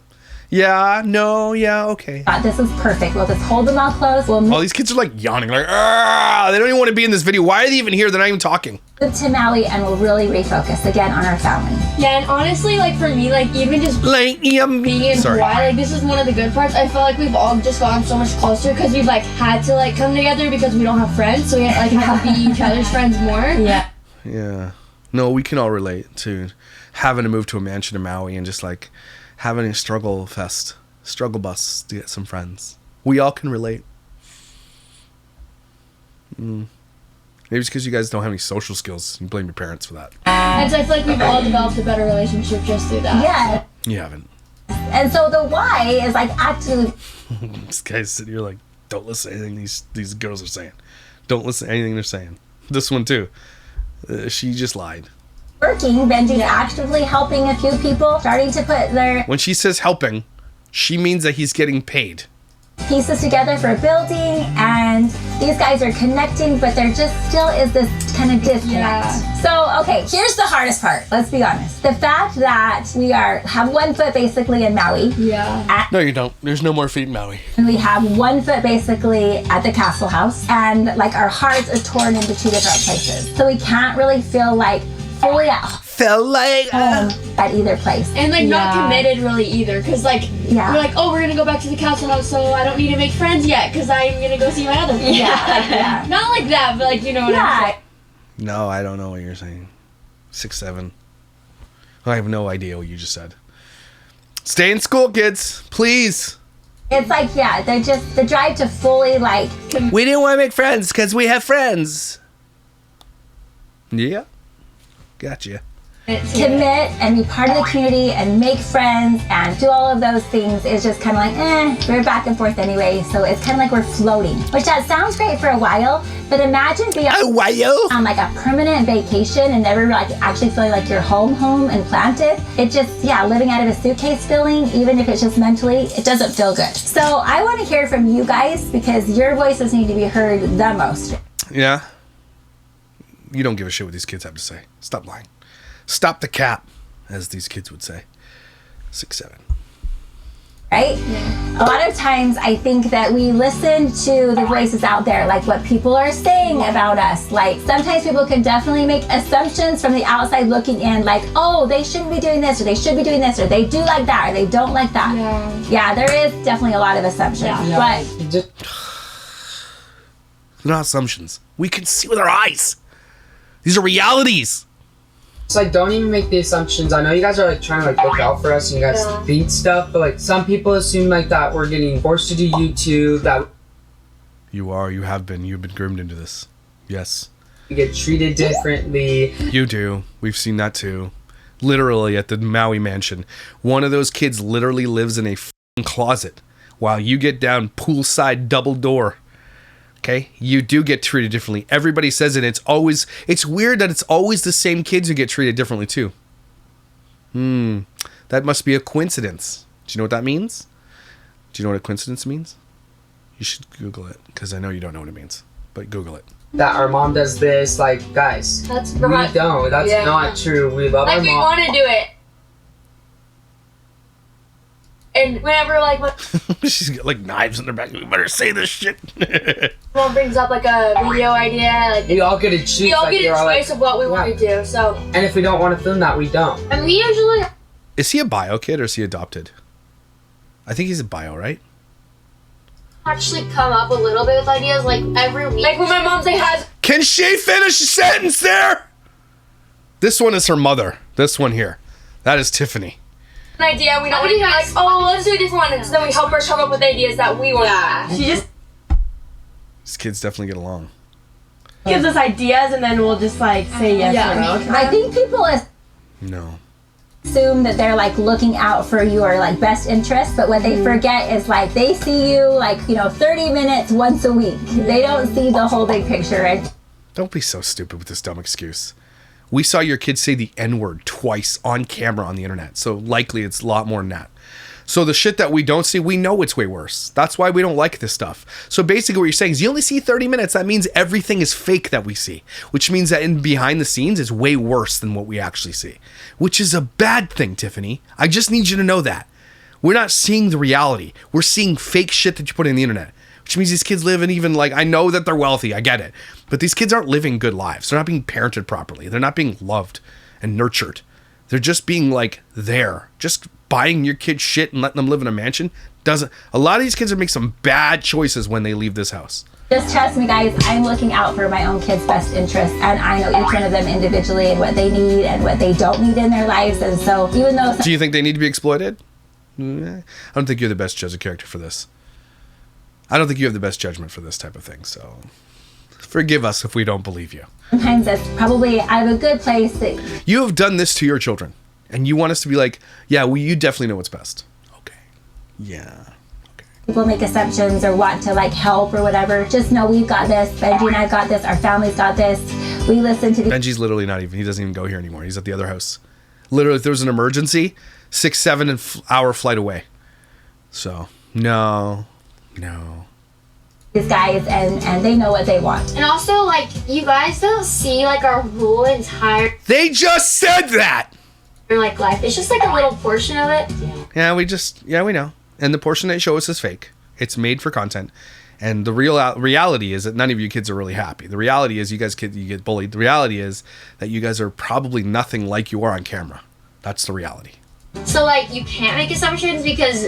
Yeah, no, yeah, okay. This is perfect. We'll just hold them all close. All these kids are like yawning, like, they don't even want to be in this video. Why are they even here? They're not even talking. To Maui, and we'll really refocus again on our family. Yeah, and honestly, like for me, like even just being in Hawaii, like this is one of the good parts. I feel like we've all just gotten so much closer because we've like had to like come together because we don't have friends, so we like have to be each other's friends more. Yeah. Yeah. No, we can all relate to having to move to a mansion in Maui and just like having a struggle bus to get some friends. We all can relate. Maybe it's because you guys don't have any social skills. You blame your parents for that. And so I feel like we've all developed a better relationship just through that. Yeah. You haven't. And so the why is like actually. This guy's sitting here like, don't listen to anything these girls are saying. Don't listen to anything they're saying. This one too. She just lied. Working, Benji's actively helping a few people, starting to put their When she says helping, she means that he's getting paid. Pieces together for building, and these guys are connecting, but there just still is this kind of disconnect. Yeah. So, okay, here's the hardest part. Let's be honest. The fact that we have 1 foot basically in Maui. Yeah. No, you don't. There's no more feet in Maui. And we have 1 foot basically at the Castle House, and like our hearts are torn into 2 different places. So we can't really feel like fully at felt like at either place. And like not committed really either, because like we're like, oh, we're gonna go back to the council house, so I don't need to make friends yet, because I'm gonna go see my other friends. Not like that, but like, you know what I'm saying. No, I don't know what you're saying. 6, 7. I have no idea what you just said. Stay in school, kids, please. It's like, they're just the drive to fully like. We didn't want to make friends because we have friends. Yeah, gotcha. Commit and be part of the community and make friends and do all of those things is just kind of like, we're back and forth anyway. So it's kind of like we're floating, which that sounds great for a while, but imagine being on like a permanent vacation and never like actually feeling like you're home and planted. It just, living out of a suitcase feeling, even if it's just mentally, it doesn't feel good. So I want to hear from you guys because your voices need to be heard the most. Yeah. You don't give a shit what these kids have to say. Stop lying. Stop the cap, as these kids would say. 6, 7. Right? A lot of times I think that we listen to the voices out there, like what people are saying about us. Like sometimes people can definitely make assumptions from the outside looking in, like, oh, they shouldn't be doing this, or they should be doing this, or they do like that, or they don't like that. Yeah, there is definitely a lot of assumptions. But they're not assumptions. We can see with our eyes. These are realities. It's like, don't even make the assumptions. I know you guys are like trying to like look out for us and you guys think stuff, but like some people assume like that we're getting forced to do YouTube, that you have been. You've been groomed into this. Yes. We get treated differently. You do. We've seen that too. Literally at the Maui mansion. One of those kids literally lives in a closet while you get down poolside double door. Okay, you do get treated differently. Everybody says it. It's weird that it's always the same kids who get treated differently too. That must be a coincidence. Do you know what that means? Do you know what a coincidence means? You should Google it, because I know you don't know what it means. But Google it. That our mom does this, like, guys, that's we don't. That's not true. We love our mom. Like, we want to do it. And whenever, like, she's got like knives in her back. We better say this shit. Mom brings up like a video idea, like we all get a choice. We all get a choice of what we want to do. So. And if we don't want to film that, we don't. And we usually. Is he a bio kid or is he adopted? I think he's a bio, right? Actually, come up a little bit with ideas like every week. Like when my mom's like has. Can she finish a sentence there? This one is her mother. This one here. That is Tiffany. An idea, we don't want to like, oh, let's do a different one. So then we help her come up with ideas that we want. She just these kids definitely get along. Gives us ideas and then we'll just like say yes or no. I think people assume that they're like looking out for your like best interest, but what they forget is like they see you like 30 minutes once a week. They don't see the whole big picture. And don't be so stupid with this dumb excuse. We saw your kids say the N-word twice on camera on the internet, so likely it's a lot more than that. So the shit that we don't see, we know it's way worse. That's why we don't like this stuff. So basically what you're saying is you only see 30 minutes. That means everything is fake that we see, which means that in behind the scenes is way worse than what we actually see, which is a bad thing, Tiffany. I just need you to know that. We're not seeing the reality. We're seeing fake shit that you put in the internet, which means these kids live in even like, I know that they're wealthy, I get it, but these kids aren't living good lives. They're not being parented properly. They're not being loved and nurtured. They're just being like there. Just buying your kid shit and letting them live in a mansion doesn't. A lot of these kids are making some bad choices when they leave this house. Just trust me, guys. I'm looking out for my own kids' best interests, and I know each one of them individually and what they need and what they don't need in their lives. And so, even though, do you think they need to be exploited? I don't think you're the best judge of character for this. I don't think you have the best judgment for this type of thing. So, forgive us if we don't believe you. Sometimes it's probably out of a good place that you have done this to your children, and you want us to be like, yeah, well, you definitely know what's best. Okay. Yeah. Okay. People make assumptions or want to like help or whatever. Just know we've got this. Benji and I got this. Our family's got this. We listen to Benji's literally not even. He doesn't even go here anymore. He's at the other house. Literally, if there was an emergency, 6-7 hour flight away. So no. These guys and they know what they want. And also, like, you guys don't see like our whole entire. They just said that. Like life, it's just like a little portion of it. Yeah, we know. And the portion they show us is fake. It's made for content, And the reality is that none of you kids are really happy. The reality is you get bullied. The reality is that you guys are probably nothing like you are on camera. That's the reality. So like you can't make assumptions because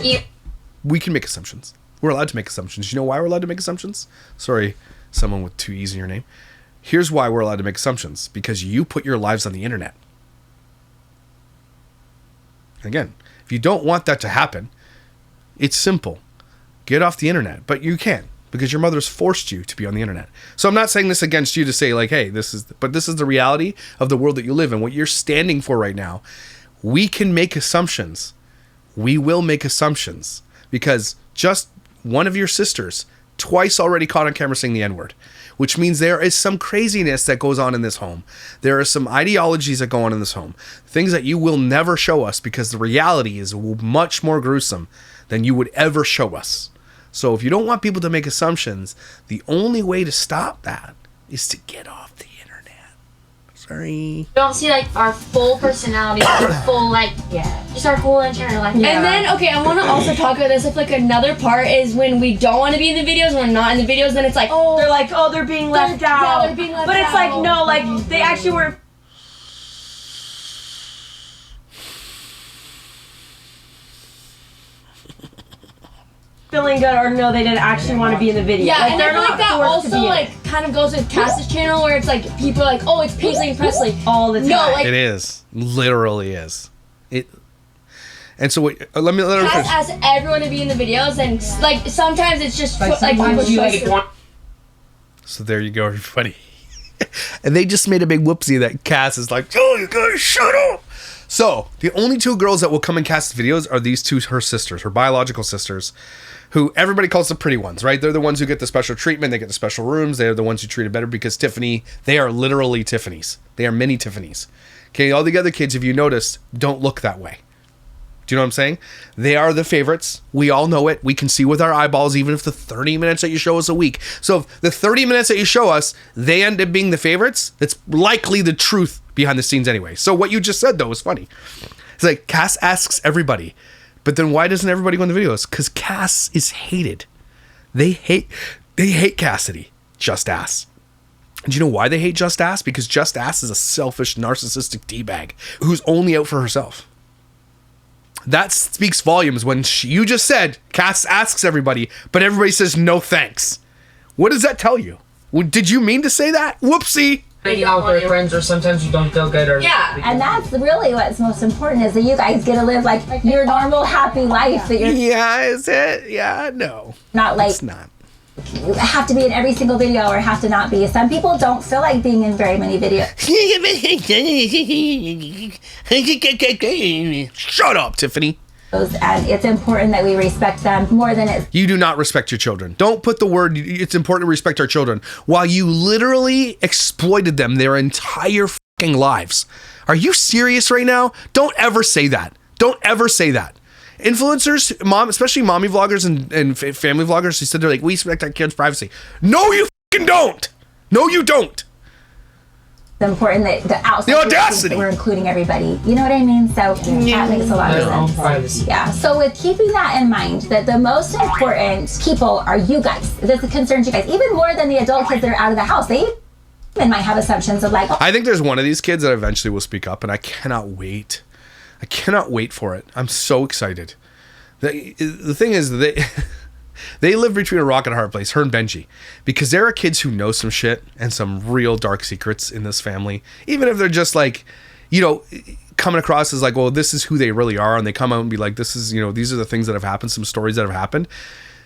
we can make assumptions. We're allowed to make assumptions. You know why we're allowed to make assumptions? Sorry, someone with 2 E's in your name. Here's why we're allowed to make assumptions. Because you put your lives on the internet. Again, if you don't want that to happen, it's simple. Get off the internet. But you can't, because your mother's forced you to be on the internet. So I'm not saying this against you to say like, hey, this is the reality of the world that you live in. What you're standing for right now. We can make assumptions. We will make assumptions. Because just one of your sisters twice already caught on camera saying the N-word, which means there is some craziness that goes on in this home. There are some ideologies that go on in this home. Things that you will never show us because the reality is much more gruesome than you would ever show us. So if you don't want people to make assumptions, the only way to stop that is to get off the internet. Sorry. You don't see like our full personality, our full just our whole entire life. Yeah. And then, okay, I want to also talk about this. If like another part is when we don't want to be in the videos, we're not in the videos, then it's like, they're being left out. Yeah, they're being left but it's out. like, no, like they actually were. Feeling good, or no, they didn't actually want to be in the video. Yeah, like, and I feel like that also like kind of goes with Cass's channel, where it's like people are like, oh, it's Paisley and Presley all the time. No, like it is, literally is. It. And so wait, let me Cass asks everyone to be in the videos, and like sometimes it's just So there you go, everybody. And they just made a big whoopsie that Cass is like, oh, you guys shut up. So the only 2 girls that will come in Cass's videos are these 2, her sisters, her biological sisters, who everybody calls the pretty ones, right? They're the ones who get the special treatment. They get the special rooms. They're the ones who treat it better because Tiffany, they are literally Tiffany's. They are mini Tiffany's. Okay, all the other kids, if you noticed, don't look that way. Do you know what I'm saying? They are the favorites. We all know it. We can see with our eyeballs, even if the 30 minutes that you show us a week. So if the 30 minutes that you show us, they end up being the favorites, that's likely the truth behind the scenes anyway. So what you just said, though, is funny. It's like Cass asks everybody, but then why doesn't everybody go in the videos? Because Cass is hated. They hate Cassidy. Just Ass. And do you know why they hate Just Ass? Because Just Ass is a selfish, narcissistic teabag who's only out for herself. That speaks volumes when you just said Cass asks everybody, but everybody says no thanks. What does that tell you? Did you mean to say that? Whoopsie. Hanging out with our friends, or sometimes you don't feel good, or And that's really what's most important, is that you guys get to live like your normal happy life. That you're is it? Yeah, no. Not like it's not. You have to be in every single video or have to not be. Some people don't feel like being in very many videos. Shut up, Tiffany. And it's important that we respect them more than it's... You do not respect your children. Don't put the word, it's important to respect our children, while you literally exploited them their entire fucking lives. Are you serious right now? Don't ever say that. Don't ever say that. Influencers, especially mommy vloggers and family vloggers, who said they're like, we respect our kids' privacy. No, you fucking don't. No, you don't. It's important that the audacity we're including everybody. You know what I mean? So that makes a lot of sense. Yeah. So with keeping that in mind, that the most important people are you guys. This concerns you guys even more than the adult kids that are out of the house. They even might have assumptions of like. I think there's one of these kids that eventually will speak up, and I cannot wait. I cannot wait for it. I'm so excited. The thing is, they live between a rock and a hard place, her and Benji, because there are kids who know some shit and some real dark secrets in this family, even if they're just like, you know, coming across as like, well, this is who they really are, and they come out and be like, this is, you know, these are the things that have happened, some stories that have happened,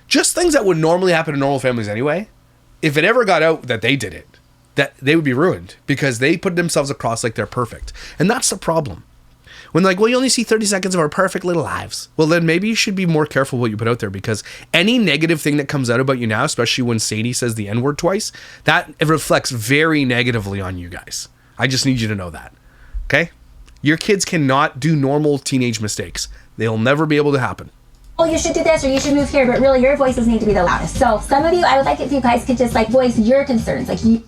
just things that would normally happen in normal families anyway. If it ever got out that they did it, that they would be ruined because they put themselves across like they're perfect, and that's the problem. When like, well, you only see 30 seconds of our perfect little lives. Well, then maybe you should be more careful what you put out there, because any negative thing that comes out about you now, especially when Sadie says the N-word twice, that it reflects very negatively on you guys. I just need you to know that. Okay? Your kids cannot do normal teenage mistakes. They'll never be able to happen. Oh, you should do this or you should move here, but really your voices need to be the loudest. So some of you, I would like if you guys could just like voice your concerns. Like you.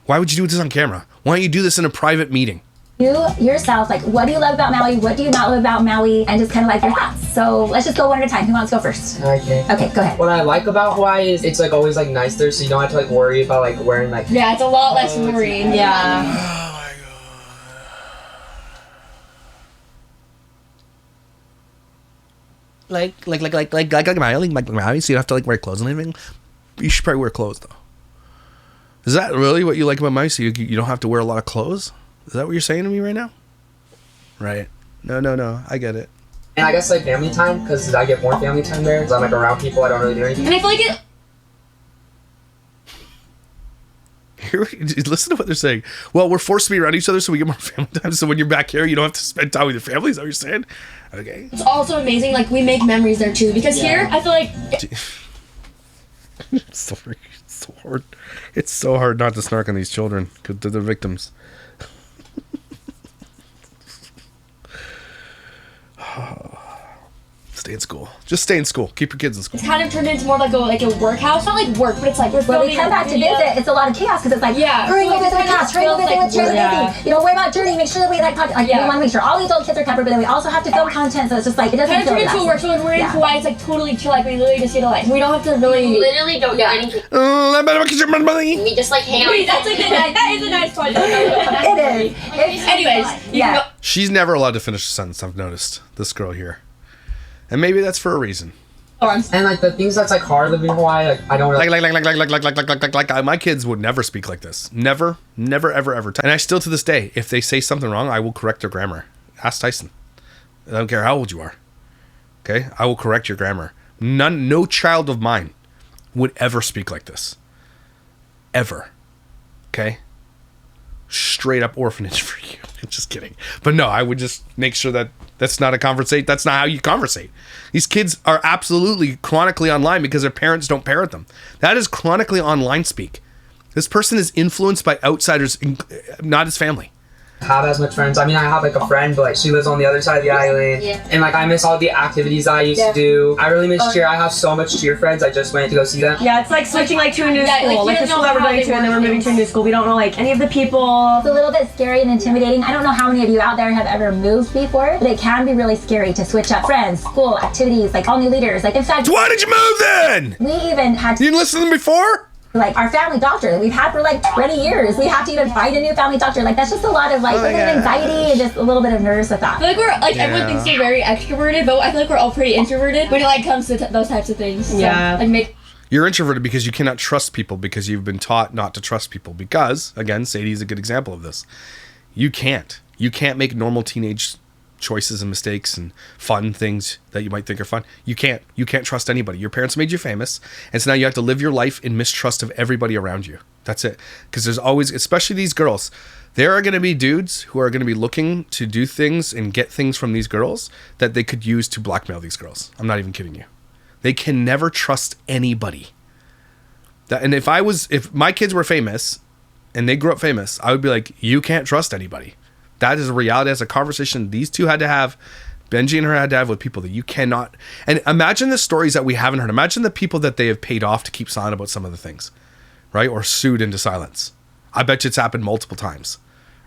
Why would you do this on camera? Why don't you do this in a private meeting? You yourself, like, what do you love about Maui? What do you not love about Maui? And just kind of like your thoughts. So let's just go one at a time. Who wants to go first? Okay. Okay, go ahead. What I like about Hawaii is it's like always like nice there, so you don't have to like worry about like wearing like. Yeah, it's a lot less worrying. Yeah. Like Maui, so you don't have to like wear clothes and everything. You should probably wear clothes though. Is that really what you like about Maui? So you don't have to wear a lot of clothes? Is that what you're saying to me right now? Right. No. I get it. And I guess like family time, because I get more family time there. Because I'm like around people, I don't really do anything. And I feel like it. Listen to what they're saying. Well, we're forced to be around each other so we get more family time. So when you're back here, you don't have to spend time with your family. Is that what you're saying? Okay. It's also amazing. Like we make memories there too. Because here, I feel like. It's so hard. It's so hard not to snark on these children because they're the victims. Stay in school. Just stay in school. Keep your kids in school. It's kind of turned into more like a workhouse. Not like work, but it's like we're When we filming come back to visit, it's a lot of chaos because it's like, hurry, go visit the class, hurry, go visit with Charlie. You know, worry about Journey, make sure that we like we want to make sure all the adult kids are covered, but then we also have to film content, so it's just like, it doesn't kind of feel turned into a work. So when we're in Hawaii, it's like totally chill. Like we literally just get to like, we don't have to really. Literally don't do anything. We just like hang out. That's like that is a nice part. It is. Anyways, Yeah. She's never allowed to finish a sentence, I've noticed. This girl here. And maybe that's for a reason. And like the things that's like hard living in Hawaii, like I don't really Like my kids would never speak like this. Never, ever. And I still to this day, if they say something wrong, I will correct their grammar. Ask Tyson. I don't care how old you are. Okay? I will correct your grammar. No child of mine would ever speak like this. Ever. Okay? Straight up orphanage for you. Just kidding. But no, I would just make sure that that's not a conversation. That's not how you conversate. These kids are absolutely chronically online because their parents don't parent them. That is chronically online speak. This person is influenced by outsiders, not his family. have as much friends. I mean, I have like a friend, but like she lives on the other side of the island. Yeah. And like I miss all the activities I used to do. I really miss cheer. I have so much cheer friends. I just went to go see them. Yeah, it's like switching like to a new school. Like the school that we're going to, and then we're moving to a new school. We don't know like any of the people. It's a little bit scary and intimidating. I don't know how many of you out there have ever moved before, but it can be really scary to switch up friends, school, activities, like all new leaders. Like in fact, So why did you move then? we even had You to, didn't listen to them before? like our family doctor that we've had for like 20 years. We have to even find a new family doctor. Like that's just a lot of like Oh my a little bit of anxiety and just a little bit of nerves with that. I feel like we're like everyone Yeah. thinks we're very extroverted, but I feel like we're all pretty introverted when it like comes to those types of things. So, Yeah. like make You're introverted because you cannot trust people because you've been taught not to trust people. Because, again, Sadie's a good example of this. You can't. You can't make normal teenage choices and mistakes and fun things that you might think are fun. You can't. You can't trust anybody. Your parents made you famous, and so now you have to live your life in mistrust of everybody around you. That's it. Because there's always, especially these girls, there are going to be dudes who are going to be looking to do things and get things from these girls that they could use to blackmail these girls. I'm not even kidding you. They can never trust anybody. And if my kids were famous and they grew up famous, I would be like, you can't trust anybody. That is a reality. That's a conversation these two had to have. Benji and her had to have with people that you cannot. And imagine the stories that we haven't heard. Imagine the people that they have paid off to keep silent about some of the things, right? Or sued into silence. I bet you it's happened multiple times,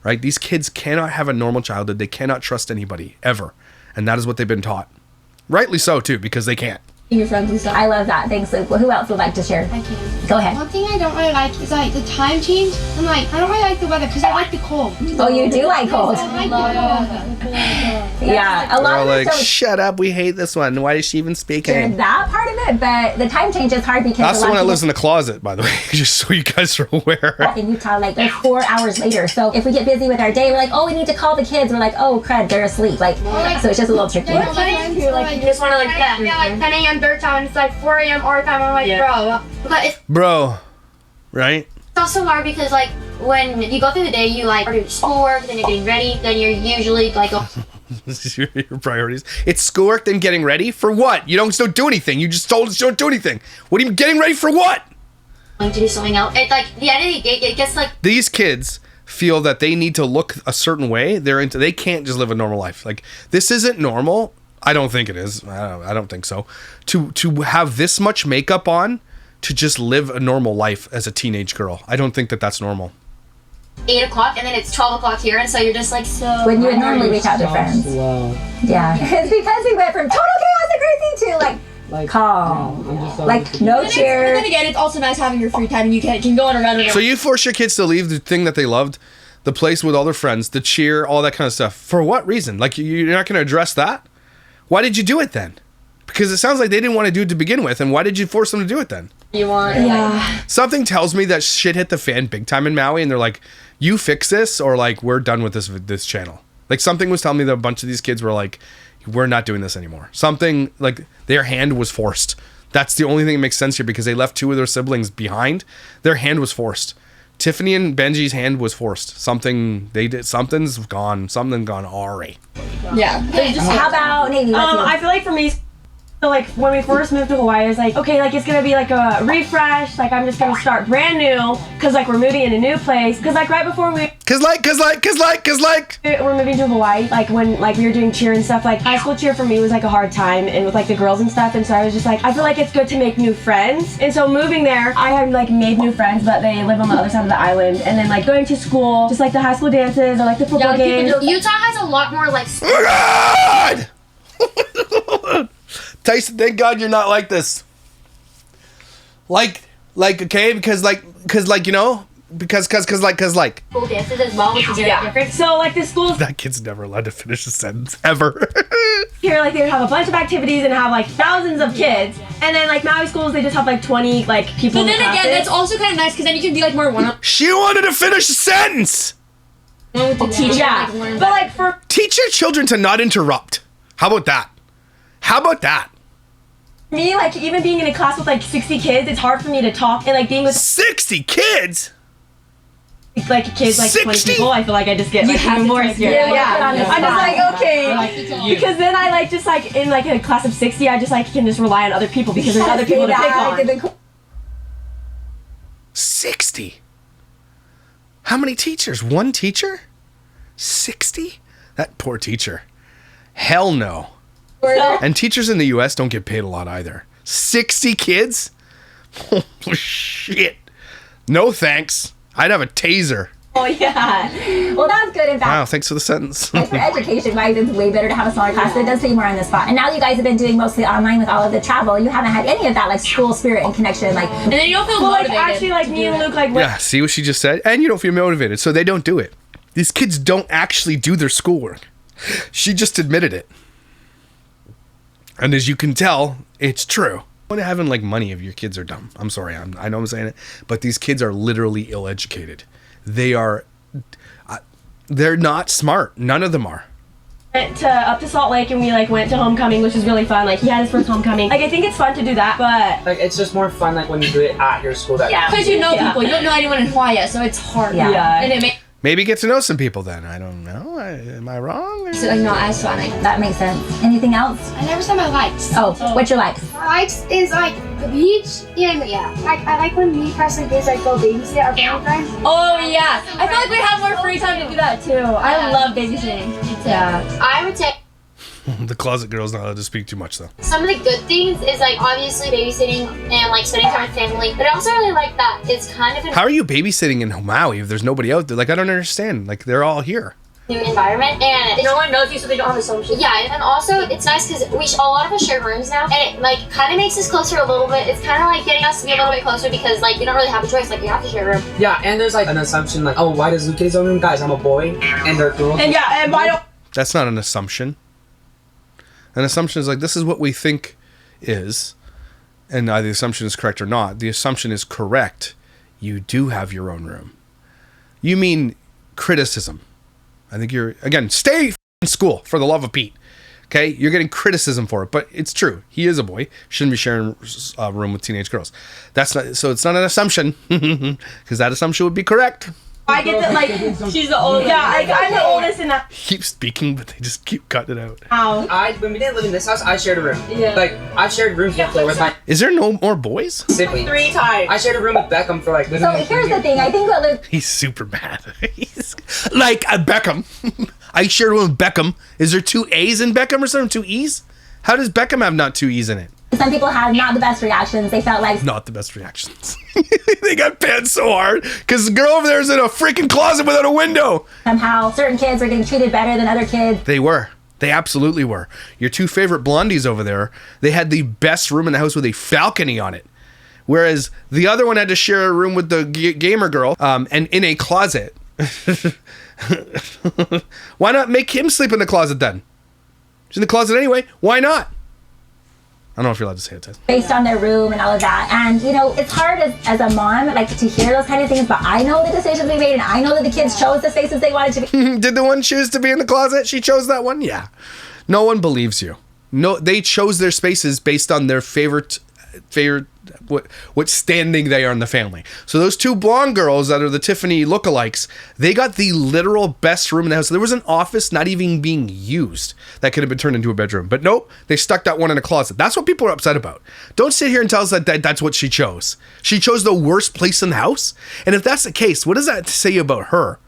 right? These kids cannot have a normal childhood. They cannot trust anybody ever. And that is what they've been taught. Rightly so, too, because they can't. your friends and stuff. I love that. Thanks, Luke. Who else would like to share? I can. Go ahead. One thing I don't really like is like the time change. I'm like, I don't really like the weather because I like the cold. Oh, you do like cold. I like the cold. Yeah, a They're lot all of like, us don't shut up, we hate this one. Why is she even share speaking? that part of it, but the time change is hard because That's a the lot one of that lives in people the closet, by the way, just so you guys are aware. in Utah, like they're 4 hours later. So if we get busy with our day, we're like, oh, we need to call the kids. We're like, oh, crud, they're asleep. Like, so it's just a little tricky. Yeah, sometimes you're like, You just want to like yeah, like 10 a.m. their time. It's like 4 a.m. our time. I'm like, bro. But it's Bro, right? also hard because like when you go through the day, you like are doing schoolwork, then you're getting ready, then you're usually like This is your priorities. It's schoolwork, then getting ready for what? You don't do anything. You just told us you don't do anything. What are you getting ready for? What? going to do something else. It's like the end of the day, it gets like These kids feel that they need to look a certain way. They can't just live a normal life. Like, this isn't normal. I don't think it is. I don't think so. To have this much makeup on to just live a normal life as a teenage girl. I don't think that that's normal. 8 o'clock, and then it's 12 o'clock here, and so you're just like so. When you would normally reach out to friends. Slow. Yeah, it's because we went from total chaos to crazy to like calm, I'm just like no But cheer. then again, it's also nice having your free time and you can go on a run. So you force your kids to leave the thing that they loved, the place with all their friends, the cheer, all that kind of stuff. For what reason? Like, you're not going to address that? Why did you do it then? Because it sounds like they didn't want to do it to begin with, and why did you force them to do it then? You want? Yeah. Something tells me that shit hit the fan big time in Maui, and they're like, you fix this, or like, we're done with this channel. Like, something was telling me that a bunch of these kids were like, we're not doing this anymore. Something, like, their hand was forced. That's the only thing that makes sense here, because they left 2 of their siblings behind. Their hand was forced. Tiffany and Benji's hand was forced. Something they did. Something's gone. Something gone awry. Yeah. How about Navy? I feel like for me, so like when we first moved to Hawaii, I was like, okay, like it's gonna be like a refresh. Like I'm just gonna start brand new, cause like we're moving in a new place. Cause like right before we're moving to Hawaii, like when like we were doing cheer and stuff, like high school cheer for me was like a hard time, and with like the girls and stuff, and so I was just like, I feel like it's good to make new friends. And so moving there, I had like made new friends, but they live on the other side of the island. And then like going to school, just like the high school dances or like the football games. Utah has a lot more like. Oh God! Tyson, thank God you're not like this. Like, okay, because you know, because like. School dances as well, which is very different. So like the schools That kid's never allowed to finish a sentence ever. here, like they would have a bunch of activities and have like thousands of kids. And then like Maui schools, they just have like 20 like people. But in then again, classes. that's also kind of nice because then you can be like more one-on-one She wanted to finish a sentence. with the teacher. Yeah, but like for Teach your children to not interrupt. How about that? How about that? me, like even being in a class with like 60 kids, it's hard for me to talk, and like being with 60 kids? like kids like 20 60? people, I feel like I just get like even more scared. Yeah, I'm just like okay, because then I like just like in like a class of 60, I just like can just rely on other people because there's other people to pick on. 60? How many teachers? One teacher? 60? That poor teacher. Hell no. And teachers in the US don't get paid a lot either. 60 kids? Oh shit. No thanks. I'd have a taser. Oh yeah. Well, that's good. In fact, Wow, thanks for the sentence. like for education wise, it's way better to have a smaller class, but it does put you more on the spot. And now you guys have been doing mostly online with all of the travel. You haven't had any of that like school spirit and connection. Like, And then you don't feel Well, like motivated. actually, like me and Luke, like we're Yeah, see what she just said? And you don't feel motivated, so they don't do it. These kids don't actually do their schoolwork. She just admitted it. And as you can tell, it's true. What having like money if your kids are dumb? I'm sorry, I know I'm saying it, but these kids are literally ill-educated. They're not smart. None of them are. went up to Salt Lake and we like went to homecoming, which was really fun. Like he had his first homecoming. Like I think it's fun to do that, but Like it's just more fun like when you do it at your school. That Because you know people. You don't know anyone in Hawaii yet, so it's hard. Yeah. And it makes Maybe get to know some people then. I don't know. Am I wrong? it like not as fun. that makes sense. Anything else? I never said my likes. Oh, what's your likes? My likes is like the beach and like I like when me personally kids like go babysit our family friends. Oh yeah. I feel like we have more free time to do that too. I love babysitting. Yeah. I would say The closet girl's not allowed to speak too much though. some of the good things is like obviously babysitting and like spending time with family, but I also really like that it's kind of an How are you babysitting in Maui if there's nobody out there? Like, I don't understand. Like, they're all here. new environment, and No one knows you, so they don't have assumptions. yeah, and also it's nice because a lot of us share rooms now, and it like kind of makes us closer a little bit. It's kind of like getting us to be a little bit closer because like you don't really have a choice. Like you have to share a room. Yeah, and there's like an assumption like, oh, why does Luke get his own room? Guys, I'm a boy, and they're girls. and yeah, and why don't That's not an assumption. An assumption is like, this is what we think is, and either the assumption is correct or not. The assumption is correct. You do have your own room. You mean criticism. I think you're, again, stay in school for the love of Pete. Okay? You're getting criticism for it, but it's true. He is a boy. Shouldn't be sharing a room with teenage girls. That's not, so it's not an assumption, because that assumption would be correct. I get that like she's the oldest. Yeah, like I'm the oldest in the Keep speaking, but they just keep cutting it out. house. When we didn't live in this house, I shared a room. Yeah. Like I've shared rooms before with my Is there no more boys? siblings. 3 times. I shared a room with Beckham for like. So here's the thing. I think what Luke He's super mad. He's like Beckham. I shared one with Beckham. Is there 2 A's in Beckham or something? 2 E's? How does Beckham have not 2 E's in it? Some people had not the best reactions. They felt like Not the best reactions. They got panned so hard because the girl over there is in a freaking closet without a window. somehow certain kids are getting treated better than other kids. They were. They absolutely were. Your two favorite blondies over there, they had the best room in the house with a balcony on it. Whereas the other one had to share a room with the gamer girl and in a closet. Why not make him sleep in the closet then? He's in the closet anyway. Why not? I don't know if you're allowed to say it, Tess. Based on their room and all of that. And, you know, it's hard as a mom, like, to hear those kind of things, but I know the decisions we made, and I know that the kids chose the spaces they wanted to be. Did the one choose to be in the closet? She chose that one? Yeah. No one believes you. No, they chose their spaces based on their favorite what standing they are in the family. So those two blonde girls that are the Tiffany lookalikes, they got the literal best room in the house. There was an office not even being used that could have been turned into a bedroom. But nope, they stuck that one in a closet. That's what people are upset about. Don't sit here and tell us that that's what she chose. She chose the worst place in the house. And if that's the case, what does that say about her?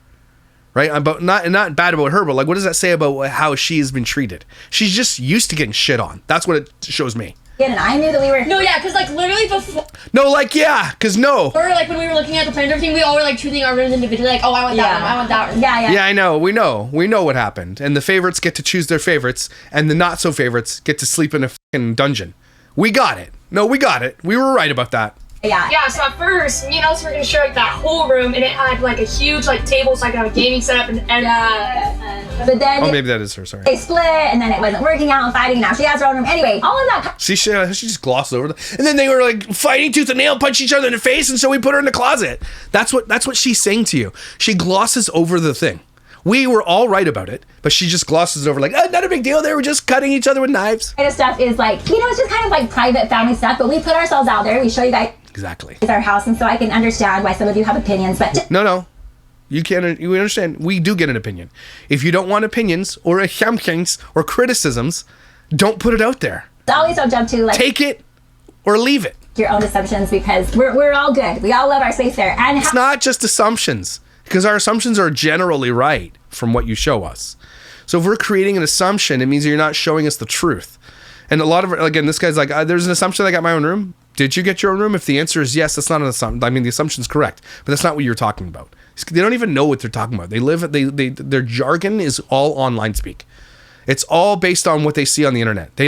Right? About not bad about her, but like, what does that say about how she has been treated? She's just used to getting shit on. That's what it shows me. And I knew that we were... No, yeah, because like literally before... No, like, yeah, because no. Or like when we were looking at the plan and everything, we all were like choosing our rooms individually, like, oh, I want that one, I want that one. Yeah. Yeah, I know. We know what happened. And the favorites get to choose their favorites, and the not so favorites get to sleep in a fucking dungeon. We got it. No, we got it. We were right about that. Yeah, so at first, me and Elsa were gonna share like that whole room, and it had like a huge like table, so I could have a gaming setup and But then Oh, maybe that is her, sorry. they split, and then it wasn't working out and fighting. Now she has her own room. Anyway, all of that. See, she just glossed over that. And then they were like fighting tooth and nail, punch each other in the face, and so we put her in the closet. That's what she's saying to you. She glosses over the thing. We were all right about it, but she just glosses over like, not a big deal. They were just cutting each other with knives. Kind of stuff is like, you know, it's just kind of like private family stuff, but we put ourselves out there. We show you guys Exactly. it's our house, and so I can understand why some of you have opinions, but No. You can't. You understand. We do get an opinion. If you don't want opinions or assumptions or criticisms, don't put it out there. always don't jump to like Take it or leave it. your own assumptions, because we're all good. We all love our space there. And It's not just assumptions, because our assumptions are generally right from what you show us. So if we're creating an assumption, it means you're not showing us the truth. And a lot of, again, this guy's like, there's an assumption I got my own room. Did you get your own room? If the answer is yes, that's not an assumption. I mean, the assumption's correct, but that's not what you're talking about. They don't even know what they're talking about. Their jargon is all online speak. It's all based on what they see on the internet. They're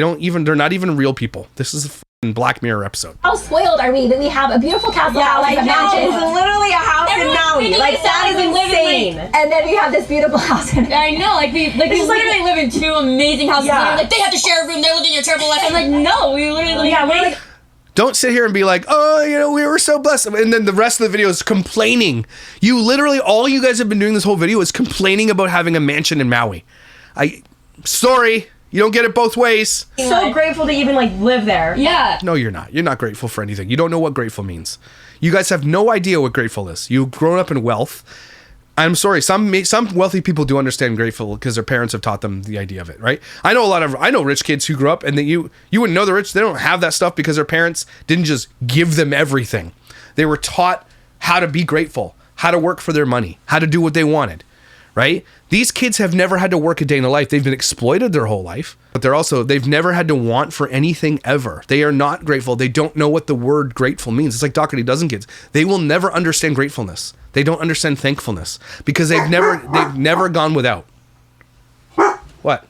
not even real people. This is a fucking Black Mirror episode. how spoiled are we that we have a beautiful castle house, like, a mansion, it's literally a house in Maui. Like, that is insane. and then we have this beautiful house in I know, like we literally live in two amazing houses. Yeah. And like they have to share a room. They're living a terrible life. I'm like, no, we literally. Yeah, we're like, Don't sit here and be like, oh, we were so blessed. And then the rest of the video is complaining. You literally, all you guys have been doing this whole video is complaining about having a mansion in Maui. Sorry, you don't get it both ways. so grateful to even like live there. Yeah. No, you're not. You're not grateful for anything. You don't know what grateful means. You guys have no idea what grateful is. You've grown up in wealth. I'm sorry, some wealthy people do understand grateful because their parents have taught them the idea of it, right? I know rich kids who grew up and you wouldn't know they're rich. They don't have that stuff because their parents didn't just give them everything. They were taught how to be grateful, how to work for their money, how to do what they wanted, right? These kids have never had to work a day in their life. They've been exploited their whole life, but they've never had to want for anything ever. They are not grateful. They don't know what the word grateful means. It's like Dr. D dozen kids. They will never understand gratefulness. They don't understand thankfulness because they've never gone without. What?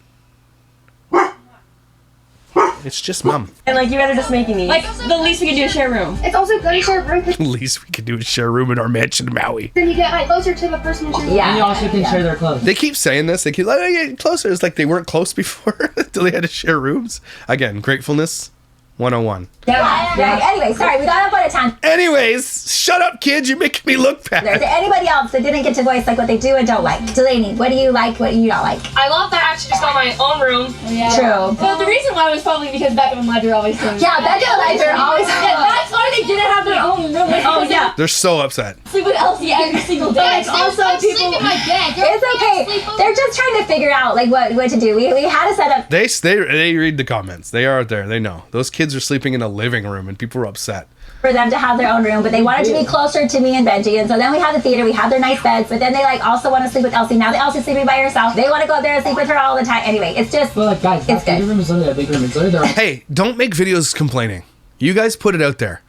It's just mom. And like, you guys are just making these. Like the least we can do is share a room. It's also good to share a room because The least we could do is share a room in our mansion in Maui. then you get like closer to the person in your Yeah. And you also can share their clothes. They keep saying this. They keep like, oh, get closer. It's like they weren't close before until they had to share rooms. Again, gratefulness 101. Yeah. Anyway, sorry, we got up on a time. Anyways, shut up, kids. You're making me look Is there bad. anybody else that didn't get to voice like what they do and don't like? Delaney, what do you like? What do you not like? I love that I actually just got my own room. True. But the reason why was probably because Becca and Ledger always saying. Yeah, Becca and Elijah are always. Yeah, that's why they didn't have their own room. Like, Oh yeah. They're so upset. sleep with Elsie every single day. It's also people. in my bed. It's okay. They're just trying to figure out like what to do. We had to set up. They read the comments. They are out there. They know. Those kids kids are sleeping in a living room and people were upset. For them to have their own room, but they wanted to be closer to me and Benji. And so then we have the theater, we have their nice beds, but then they like also want to sleep with Elsie. Now that Elsie's sleeping by herself, they want to go up there and sleep with her all the time. Anyway, it's just, But like, guys, that theater room is literally a big room. It's literally their Hey, don't make videos complaining. You guys put it out there.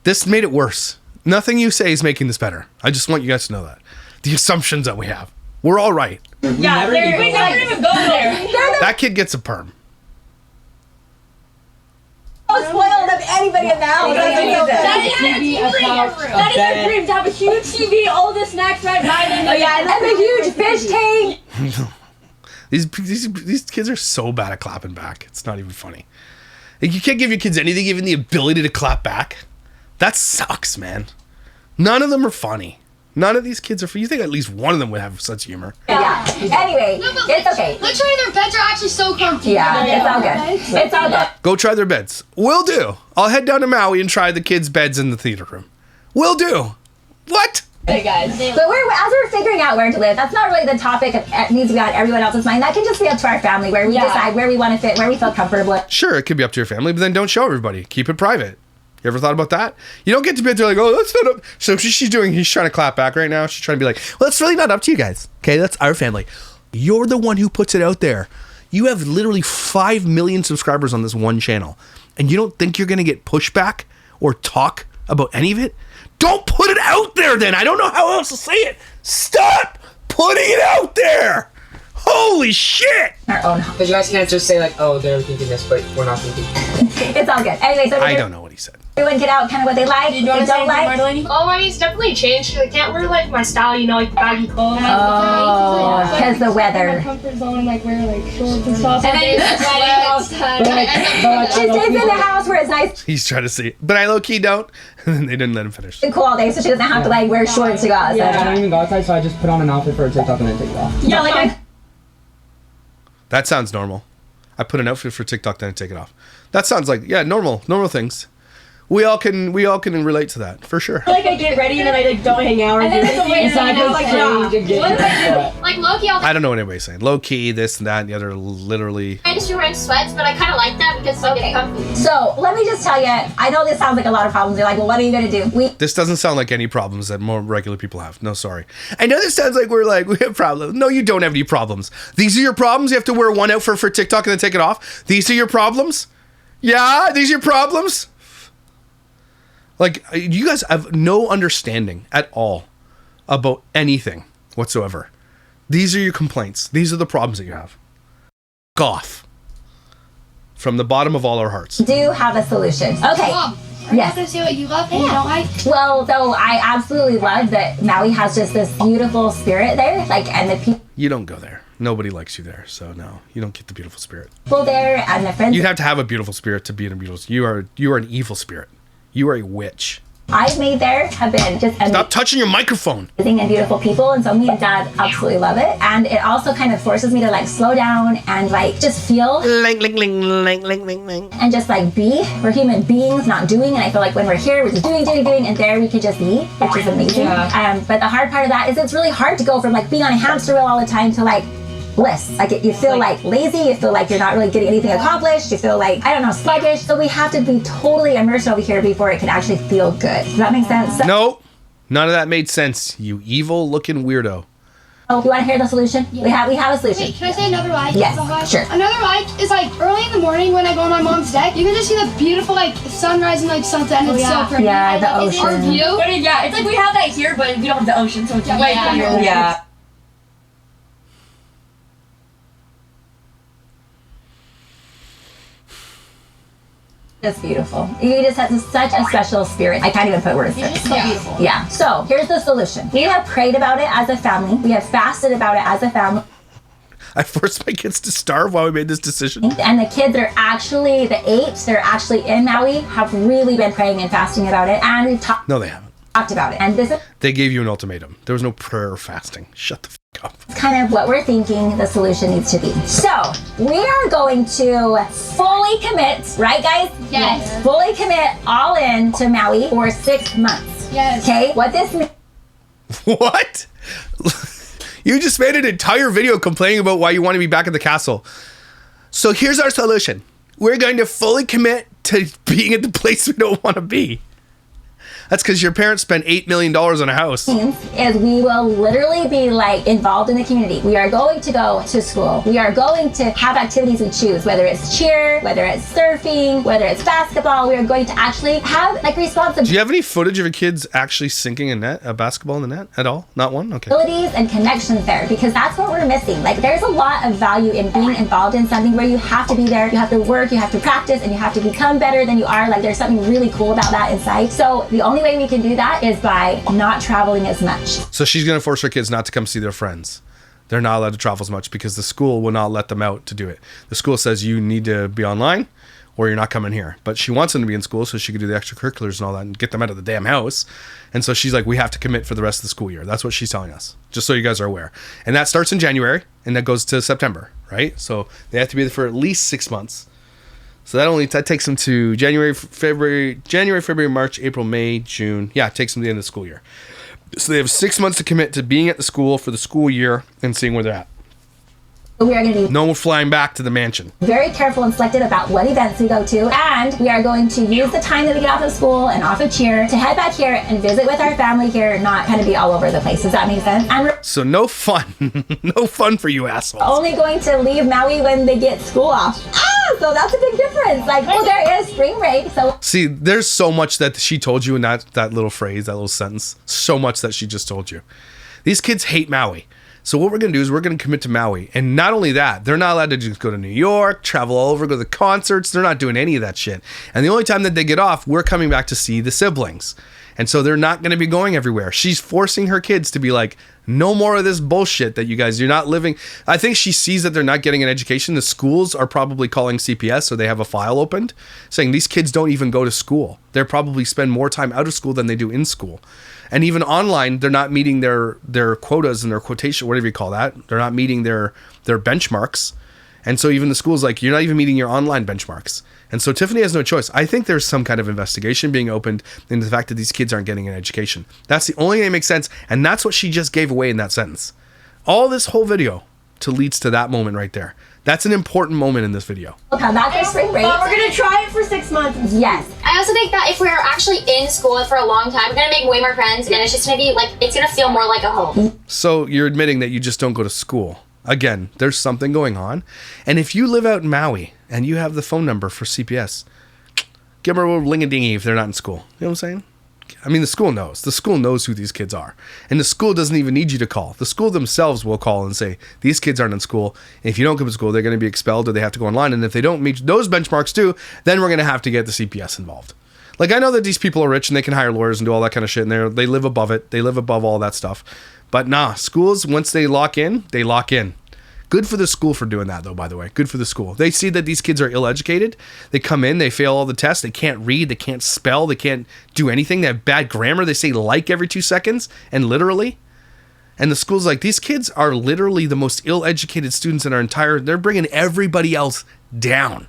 This made it worse. Nothing you say is making this better. I just want you guys to know that. The assumptions that we have. We're all right. Yeah, we never even go there. That kid gets a perm. spoiled of anybody in the house. That is our dream, to have a huge TV, all the snacks right by them. Oh yeah, and a huge fish tank. These kids are so bad at clapping back. It's not even funny. Like, you can't give your kids anything, even the ability to clap back. That sucks, man. None of them are funny. None of these kids are funny. You think at least one of them would have such humor. Yeah. Anyway, it's okay. Literally, their beds are actually so comfy. Yeah, it's all good. It's all good. Go try their beds. Will do. I'll head down to Maui and try the kids' beds in the theater room. Will do. What? Hey guys. But as we're figuring out where to live, that's not really the topic that needs to be on everyone else's mind. That can just be up to our family, where we decide where we want to fit, where we feel comfortable. Sure, it could be up to your family, but then don't show everybody. Keep it private. You ever thought about that? You don't get to be there like, oh, that's not up. So she's doing, he's trying to clap back right now. She's trying to be like, well, it's really not up to you guys. Okay, that's our family. You're the one who puts it out there. You have literally 5 million subscribers on this one channel, and you don't think you're going to get pushback or talk about any of it? Don't put it out there then. I don't know how else to say it. Stop putting it out there. Holy shit. Our own. Because you guys can't just say like, oh, they're thinking this, but we're not thinking. It's all good. Anyway, so I don't know what he said. Everyone get out kind of what they like, Did you they want to say don't like. Marlene? Oh, I mean, it's definitely changed. I can't wear like my style, you know, like baggy clothes. Oh, because the weather. Comfort zone, like wear like shorts and stuff. And then She stays in the house where it's nice He's trying to see, but I low key don't. And then they didn't let him finish. and cool all day, so she doesn't have to like wear shorts to go outside. I don't even go outside, so I just put on an outfit for a TikTok and then take it off. Yeah, like That sounds normal. I put an outfit for TikTok, then I take it off. That sounds like, yeah, normal things. We all can relate to that, for sure. I get ready and then I like don't hang out. And then Like low-key, I don't know what anybody's saying. Low key, this and that and the other, literally. I just be wearing sweats, but I kind of like that because it's like it's comfy. So let me just tell you, I know this sounds like a lot of problems. You're like, well, what are you gonna do? This doesn't sound like any problems that more regular people have. No, sorry. I know this sounds like we have problems. No, you don't have any problems. These are your problems? You have to wear one outfit for TikTok and then take it off? These are your problems? Yeah, these are your problems? Like, you guys have no understanding at all about anything whatsoever. These are your complaints. These are the problems that you have. Off. From the bottom of all our hearts. Do have a solution. Okay. Mom, are you gonna say what you love and you don't like? Well, so I absolutely love that Maui has just this beautiful spirit there. Like, and the You don't go there. Nobody likes you there. So no, you don't get the beautiful spirit. people there and the friends You'd have to have a beautiful spirit to be in a beautiful. You are an evil spirit. You are a witch. I've made there have been just Stop touching your microphone. amazing and beautiful people, and so me and Dad absolutely love it. And it also kind of forces me to like slow down and like just feel and just like be. We're human beings, not doing. And I feel like when we're here, we're just doing, and there we can just be, which is amazing. But the hard part of that is it's really hard to go from like being on a hamster wheel all the time to like bliss. Like you feel like lazy, you feel like you're not really getting anything accomplished, you feel like, I don't know, sluggish. So we have to be totally immersed over here before it can actually feel good. Does that make sense? No, none of that made sense, you evil looking weirdo. Oh, you want to hear the solution? Yeah. We have a solution. Wait, can I say another like? Yes, sure. Another like is like early in the morning when I go on my mom's deck, you can just see the beautiful like sunrise and like sunset, and it's so pretty. Yeah, the It's our ocean. view. But yeah, it's like we have that here, but we don't have the ocean, so it's way cooler. Yeah. It's beautiful. You just have such a special spirit. I can't even put words to it. It's so beautiful. Yeah. So here's the solution. We have prayed about it as a family. We have fasted about it as a family. I forced my kids to starve while we made this decision. And the kids are actually, the 8, they're actually in Maui, have really been praying and fasting about it. And we've No, they haven't. talked about it. And this is They gave you an ultimatum. There was no prayer or fasting. Shut the fuck up. kind of what we're thinking the solution needs to be. So we are going to fully commit, right guys? Yes. Fully commit all in to Maui for 6 months. Yes. Okay? What this means. What? You just made an entire video complaining about why you want to be back at the castle. So here's our solution. We're going to fully commit to being at the place we don't want to be. That's because your parents spent $8 million on a house. Is we will literally be like involved in the community. We are going to go to school. We are going to have activities we choose, whether it's cheer, whether it's surfing, whether it's basketball. We are going to actually have like responsibilities. Do you have any footage of your kids actually sinking a basketball in the net at all? Not one? Okay. And connections there, because that's what we're missing. Like there's a lot of value in being involved in something where you have to be there, you have to work, you have to practice, and you have to become better than you are. Like there's something really cool about that inside. So the only way we can do that is by not traveling as much. So she's going to force her kids not to come see their friends. They're not allowed to travel as much because the school will not let them out to do it. The school says you need to be online or you're not coming here. But she wants them to be in school so she can do the extracurriculars and all that and get them out of the damn house. And so she's like, we have to commit for the rest of the school year. That's what she's telling us, just so you guys are aware. And that starts in January and that goes to September, right? So they have to be there for at least 6 months. So that takes them to January, February, March, April, May, June. Yeah, it takes them to the end of the school year. So they have 6 months to commit to being at the school for the school year and seeing where they're at. We are going to be no flying back to the mansion. Very careful and selective about what events we go to, and we are going to use the time that we get off of school and off of cheer to head back here and visit with our family here, not kind of be all over the place. Does that make sense? And so no fun. No fun for you assholes. Only going to leave Maui when they get school off. So that's a big difference. Like, well, there is spring break. So see, there's so much that she told you in that little phrase, that little sentence. So much that she just told you. These kids hate Maui. So what we're going to do is we're going to commit to Maui. And not only that, they're not allowed to just go to New York, travel all over, go to the concerts. They're not doing any of that shit. And the only time that they get off, we're coming back to see the siblings. And so they're not going to be going everywhere. She's forcing her kids to be like, no more of this bullshit that you guys, you're not living. I think she sees that they're not getting an education. The schools are probably calling CPS, so they have a file opened saying these kids don't even go to school. They probably spend more time out of school than they do in school. And even online, they're not meeting their quotas and their quotation, whatever you call that. They're not meeting their benchmarks. And so even the school's like, you're not even meeting your online benchmarks. And so Tiffany has no choice. I think there's some kind of investigation being opened into the fact that these kids aren't getting an education. That's the only thing that makes sense. And that's what she just gave away in that sentence. All this whole video leads to that moment right there. That's an important moment in this video. We'll come back for spring break. We're going to try it for 6 months. Yes. I also think that if we're actually in school for a long time, we're going to make way more friends, and it's just going to be like, it's going to feel more like a home. So you're admitting that you just don't go to school. Again, there's something going on. And if you live out in Maui and you have the phone number for CPS, give them a little ling-a-dingy if they're not in school. You know what I'm saying? I mean, the school knows. The school knows who these kids are. And the school doesn't even need you to call. The school themselves will call and say, these kids aren't in school. And if you don't come to school, they're going to be expelled or they have to go online. And if they don't meet those benchmarks too, then we're going to have to get the CPS involved. Like, I know that these people are rich and they can hire lawyers and do all that kind of shit. And they live above it. They live above all that stuff. But nah, schools, once they lock in, they lock in. Good for the school for doing that, though, by the way. Good for the school. They see that these kids are ill-educated. They come in, they fail all the tests. They can't read, they can't spell, they can't do anything. They have bad grammar. They say like every 2 seconds, and literally. And the school's like, these kids are literally the most ill-educated students in our entire... They're bringing everybody else down.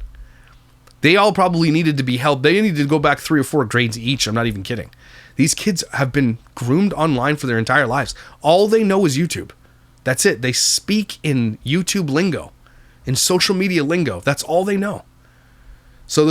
They all probably needed to be helped. They needed to go back 3 or 4 grades each. I'm not even kidding. These kids have been groomed online for their entire lives. All they know is YouTube. That's it. They speak in YouTube lingo, in social media lingo. That's all they know. So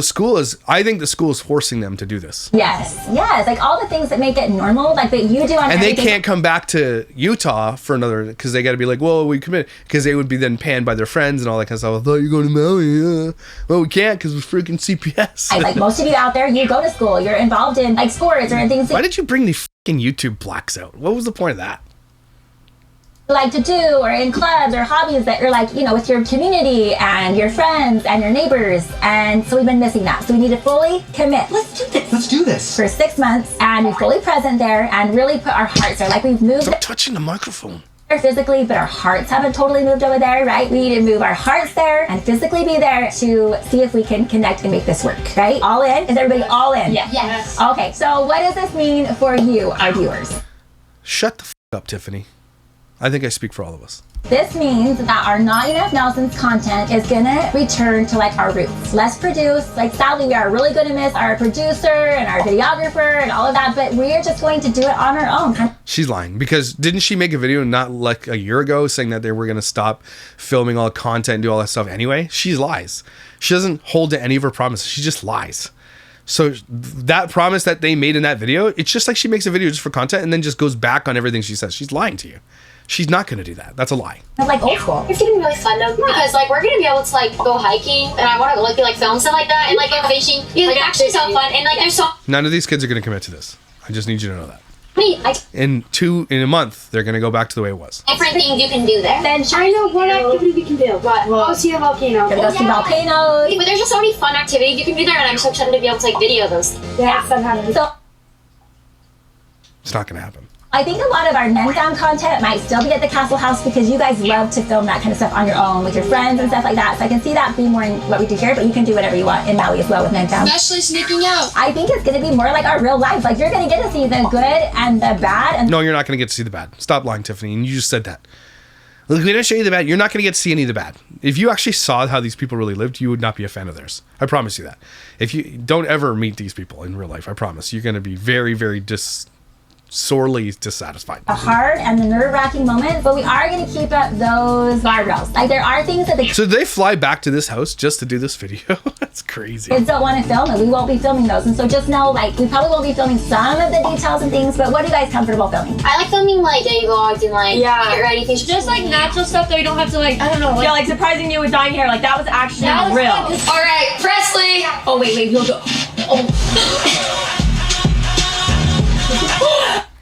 I think the school is forcing them to do this. Yes. Like all the things that make it normal, like that you do on and they can't come back to Utah for another, because they got to be like, well, we commit, because they would be then panned by their friends and all that kind of stuff. I thought you were going to Maui. Well, we can't because we're freaking CPS. Like most of you out there, you go to school, you're involved in like sports or things. Why did you bring the fucking YouTube blacks out? What was the point of that? Like to do, or in clubs or hobbies that you're like, with your community and your friends and your neighbors. And so we've been missing that. So we need to fully commit. Let's do this. For 6 months and be fully present there and really put our hearts there. Like we've moved. Stop touching the microphone. Physically, but our hearts haven't totally moved over there, right? We need to move our hearts there and physically be there to see if we can connect and make this work, right? All in? Is everybody all in? Yes. Okay, so what does this mean for you, our viewers? Shut the up, Tiffany. I think I speak for all of us. This means that our Not Enough Nelson's content is gonna return to like our roots. Less produced, like sadly we are really gonna miss our producer and our videographer and all of that, but we're just going to do it on our own. She's lying, because didn't she make a video not like a year ago saying that they were gonna stop filming all content and do all that stuff anyway? She lies. She doesn't hold to any of her promises. She just lies. So that promise that they made in that video, it's just like she makes a video just for content and then just goes back on everything she says. She's lying to you. She's not going to do that. That's a lie. Like old school. It's gonna be really fun though, because like we're gonna be able to like go hiking, and I want to like be like film stuff like that, and like go fishing. It's like, actually so fun, and like there's so. None of these kids are going to commit to this. I just need you to know that. Like, In a month, they're going to go back to the way it was. different things you can do there. Then I know one activity we can do. What? Go see a volcano. Go see volcanoes. But there's just so many fun activities you can do there, and I'm so excited to be able to like video those. Yeah, sometimes. So It's not going to happen. I think a lot of our men down content might still be at the Castle House because you guys love to film that kind of stuff on your own with your friends and stuff like that. So I can see that being more in what we do here, but you can do whatever you want in Maui as well with men down. Especially sneaking out. I think it's going to be more like our real life. Like you're going to get to see the good and the bad. And No, you're not going to get to see the bad. Stop lying, Tiffany. And you just said that. Look, we didn't show you the bad. You're not going to get to see any of the bad. If you actually saw how these people really lived, you would not be a fan of theirs. I promise you that. If you don't ever meet these people in real life, I promise you're going to be very, very sorely dissatisfied. the hard and the nerve-wracking moments, but we are going to keep up those guardrails. Like there are things that the So did they fly back to this house just to do this video? That's crazy. kids don't want to film, and we won't be filming those. And so just know, like, we probably won't be filming some of the details and things, but what are you guys comfortable filming? I like filming like day vlogs and like get ready things. Just like natural stuff that we don't have to like, I don't know. Like, Yeah, like surprising you with dying hair. Like that was actually that was real. fun. All right, Presley. Oh wait, you'll go.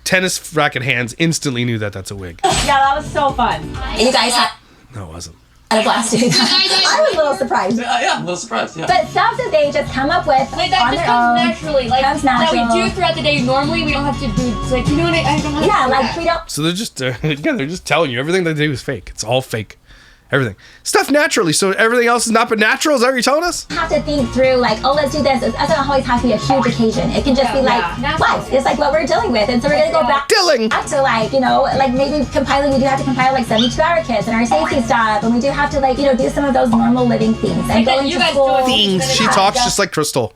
Tennis racket hands instantly knew that that's a wig. Yeah, that was so fun. You guys had No, it wasn't. a blast doing that. I was a little surprised. Yeah, I'm a little surprised, yeah. But stuff that they just come up with Like that on just their comes own. naturally. Like Comes that we natural. do throughout the day. Normally we don't have to do. It's like, you know what? I don't have to Yeah, do like that. we don't. So they're just, again, they're just telling you everything they do is fake. It's all fake. Everything. Stuff naturally. So everything else is not but natural? Is that what you're telling us? Have to think through like, oh, let's do this. It doesn't always have to be a huge occasion. It can just be like life. It's like what we're dealing with, and so we're gonna go back to like, you know, like maybe compiling. We do have to compile like 72-hour kits and our safety stuff, and we do have to like, you know, do some of those normal living things and going to school. Things. She talks just like Crystal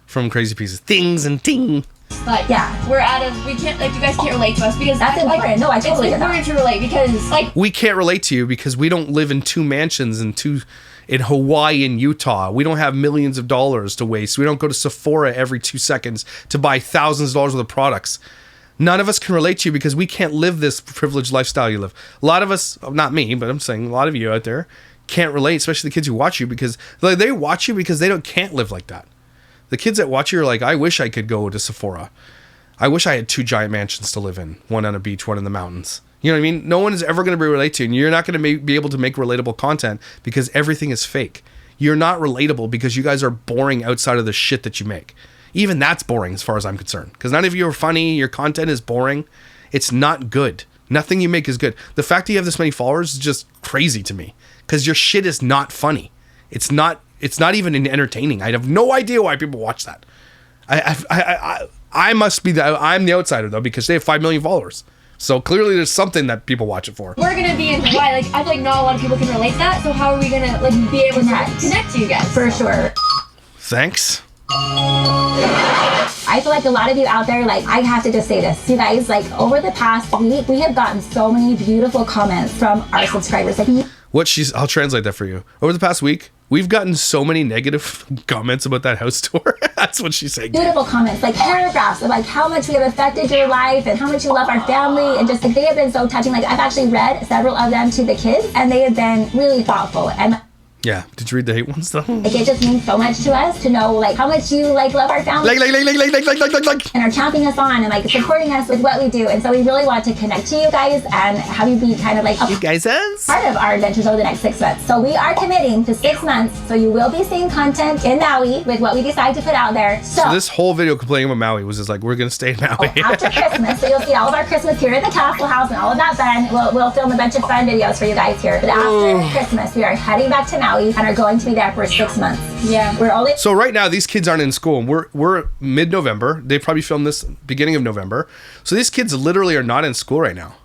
from Crazy Pieces. Things and ting. But yeah, we're out of. We can't like you guys can't relate to us because that's important. No, I totally It's get that. important to relate because like We can't relate to you because we don't live in 2 mansions in Hawaii and Utah. We don't have millions of dollars to waste. We don't go to Sephora every 2 seconds to buy thousands of dollars worth of products. None of us can relate to you because we can't live this privileged lifestyle you live. A lot of us, not me, but I'm saying a lot of you out there can't relate, especially the kids who watch you because like, they watch you because they can't live like that. The kids that watch you are like, I wish I could go to Sephora. I wish I had 2 giant mansions to live in. One on a beach, one in the mountains. You know what I mean? No one is ever going to be related to you. And you're not going to be able to make relatable content because everything is fake. You're not relatable because you guys are boring outside of the shit that you make. Even that's boring as far as I'm concerned. Because none of you are funny. Your content is boring. It's not good. Nothing you make is good. The fact that you have this many followers is just crazy to me. Because your shit is not funny. It's not even entertaining. I have no idea why people watch that. I must be I'm the outsider though because they have 5 million followers. So clearly there's something that people watch it for. we're gonna be in Hawaii. Like I feel like not a lot of people can relate to that. So how are we gonna like be able to connect to you guys? For sure. Thanks. I feel like a lot of you out there, like, I have to just say this. You guys, like, over the past week, we have gotten so many beautiful comments from our subscribers. Like, I'll translate that for you. Over the past week, we've gotten so many negative comments about that house tour. That's what she's saying. beautiful comments, like paragraphs of like how much we have affected your life and how much you love our family, and just like they have been so touching. Like I've actually read several of them to the kids, and they have been really thoughtful. And Yeah. Did you read the hate ones though? like it just means so much to us to know like how much you like love our family Like. and are champing us on and like supporting us with what we do. And so we really want to connect to you guys and have you be kind of like You guys is? part of our adventures over the next 6 months. So we are committing to 6 months. So you will be seeing content in Maui with what we decide to put out there. So this whole video complaining about Maui was just like, we're going to stay in Maui. After Christmas, so you'll see all of our Christmas here at the Castle House and all of that fun. We'll film a bunch of fun videos for you guys here. But after Christmas, we are heading back to Maui and are going to be there for 6 months. Yeah. We're only So right now, these kids aren't in school. And we're mid-November. They probably filmed this beginning of November. So these kids literally are not in school right now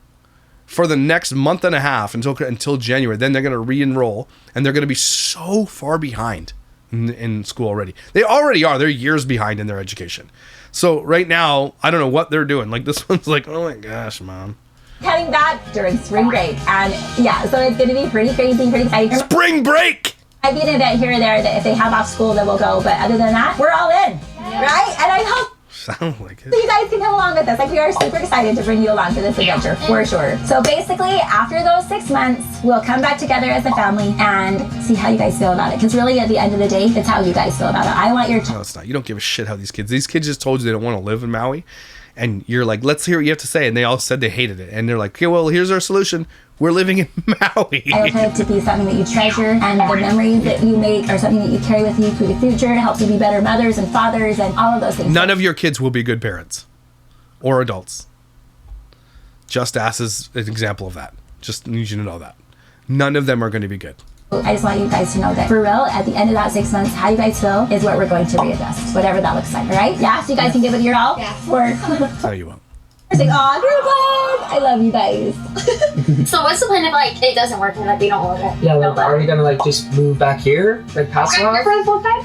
for the next month and a half until January. Then they're going to re-enroll, and they're going to be so far behind in school already. They already are. They're years behind in their education. So right now, I don't know what they're doing. Like this one's like, oh my gosh, Mom. coming back during spring break. And yeah, so it's going to be pretty crazy, pretty exciting. Spring break! Might be an event here or there that if they have off school, then we'll go. But other than that, we're all in. right? And I hope Sound like it. you guys can come along with us. Like, we are super excited to bring you along for this adventure, for sure. So basically, after those 6 months, we'll come back together as a family and see how you guys feel about it. Because really, at the end of the day, it's how you guys feel about it. I want your... No, it's not. You don't give a shit how these kids just told you they don't want to live in Maui. And you're like, let's hear what you have to say. And they all said they hated it. And they're like, okay, well, here's our solution. We're living in Maui. I want it to be something that you treasure, and the memories that you make are something that you carry with you through the future to help you be better mothers and fathers and all of those things. None of your kids will be good parents or adults. Just Ass is an example of that. Just need you to know that. None of them are going to be good. I just want you guys to know that for real, at the end of that 6 months, how you guys feel is what we're going to readjust, whatever that looks like, all right? Yeah, so you guys can give it your all? Yeah. Or... No, you won't. Saying, aw, girl vibes! I love you guys. So what's the plan if like it doesn't work and like we don't order it? Yeah, like, are we gonna like just move back here, like past the house?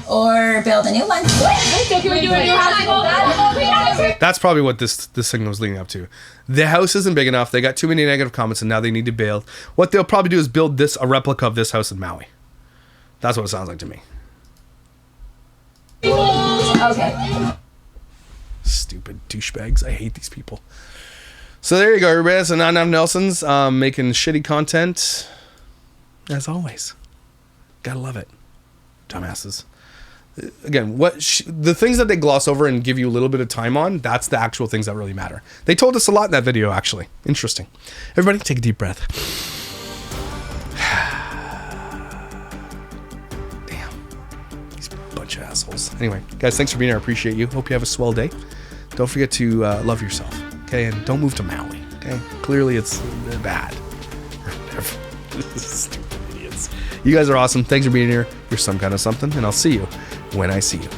Or build a new one? Can we do a new house? That's probably what this signal was leading up to. The house isn't big enough. They got too many negative comments, and now they need to build. What they'll probably do is build a replica of this house in Maui. That's what it sounds like to me. Okay. Stupid douchebags. I hate these people. So there you go, everybody. That's the 99 Nelsons making shitty content. As always. Gotta love it. Dumbasses. Again, the things that they gloss over and give you a little bit of time on, that's the actual things that really matter. They told us a lot in that video, actually. Interesting. Everybody, take a deep breath. Damn. These bunch of assholes. Anyway, guys, thanks for being here. I appreciate you. Hope you have a swell day. Don't forget to love yourself, okay? And don't move to Maui, okay? Clearly, it's bad. Stupid idiots. You guys are awesome. Thanks for being here. You're some kind of something, and I'll see you when I see you.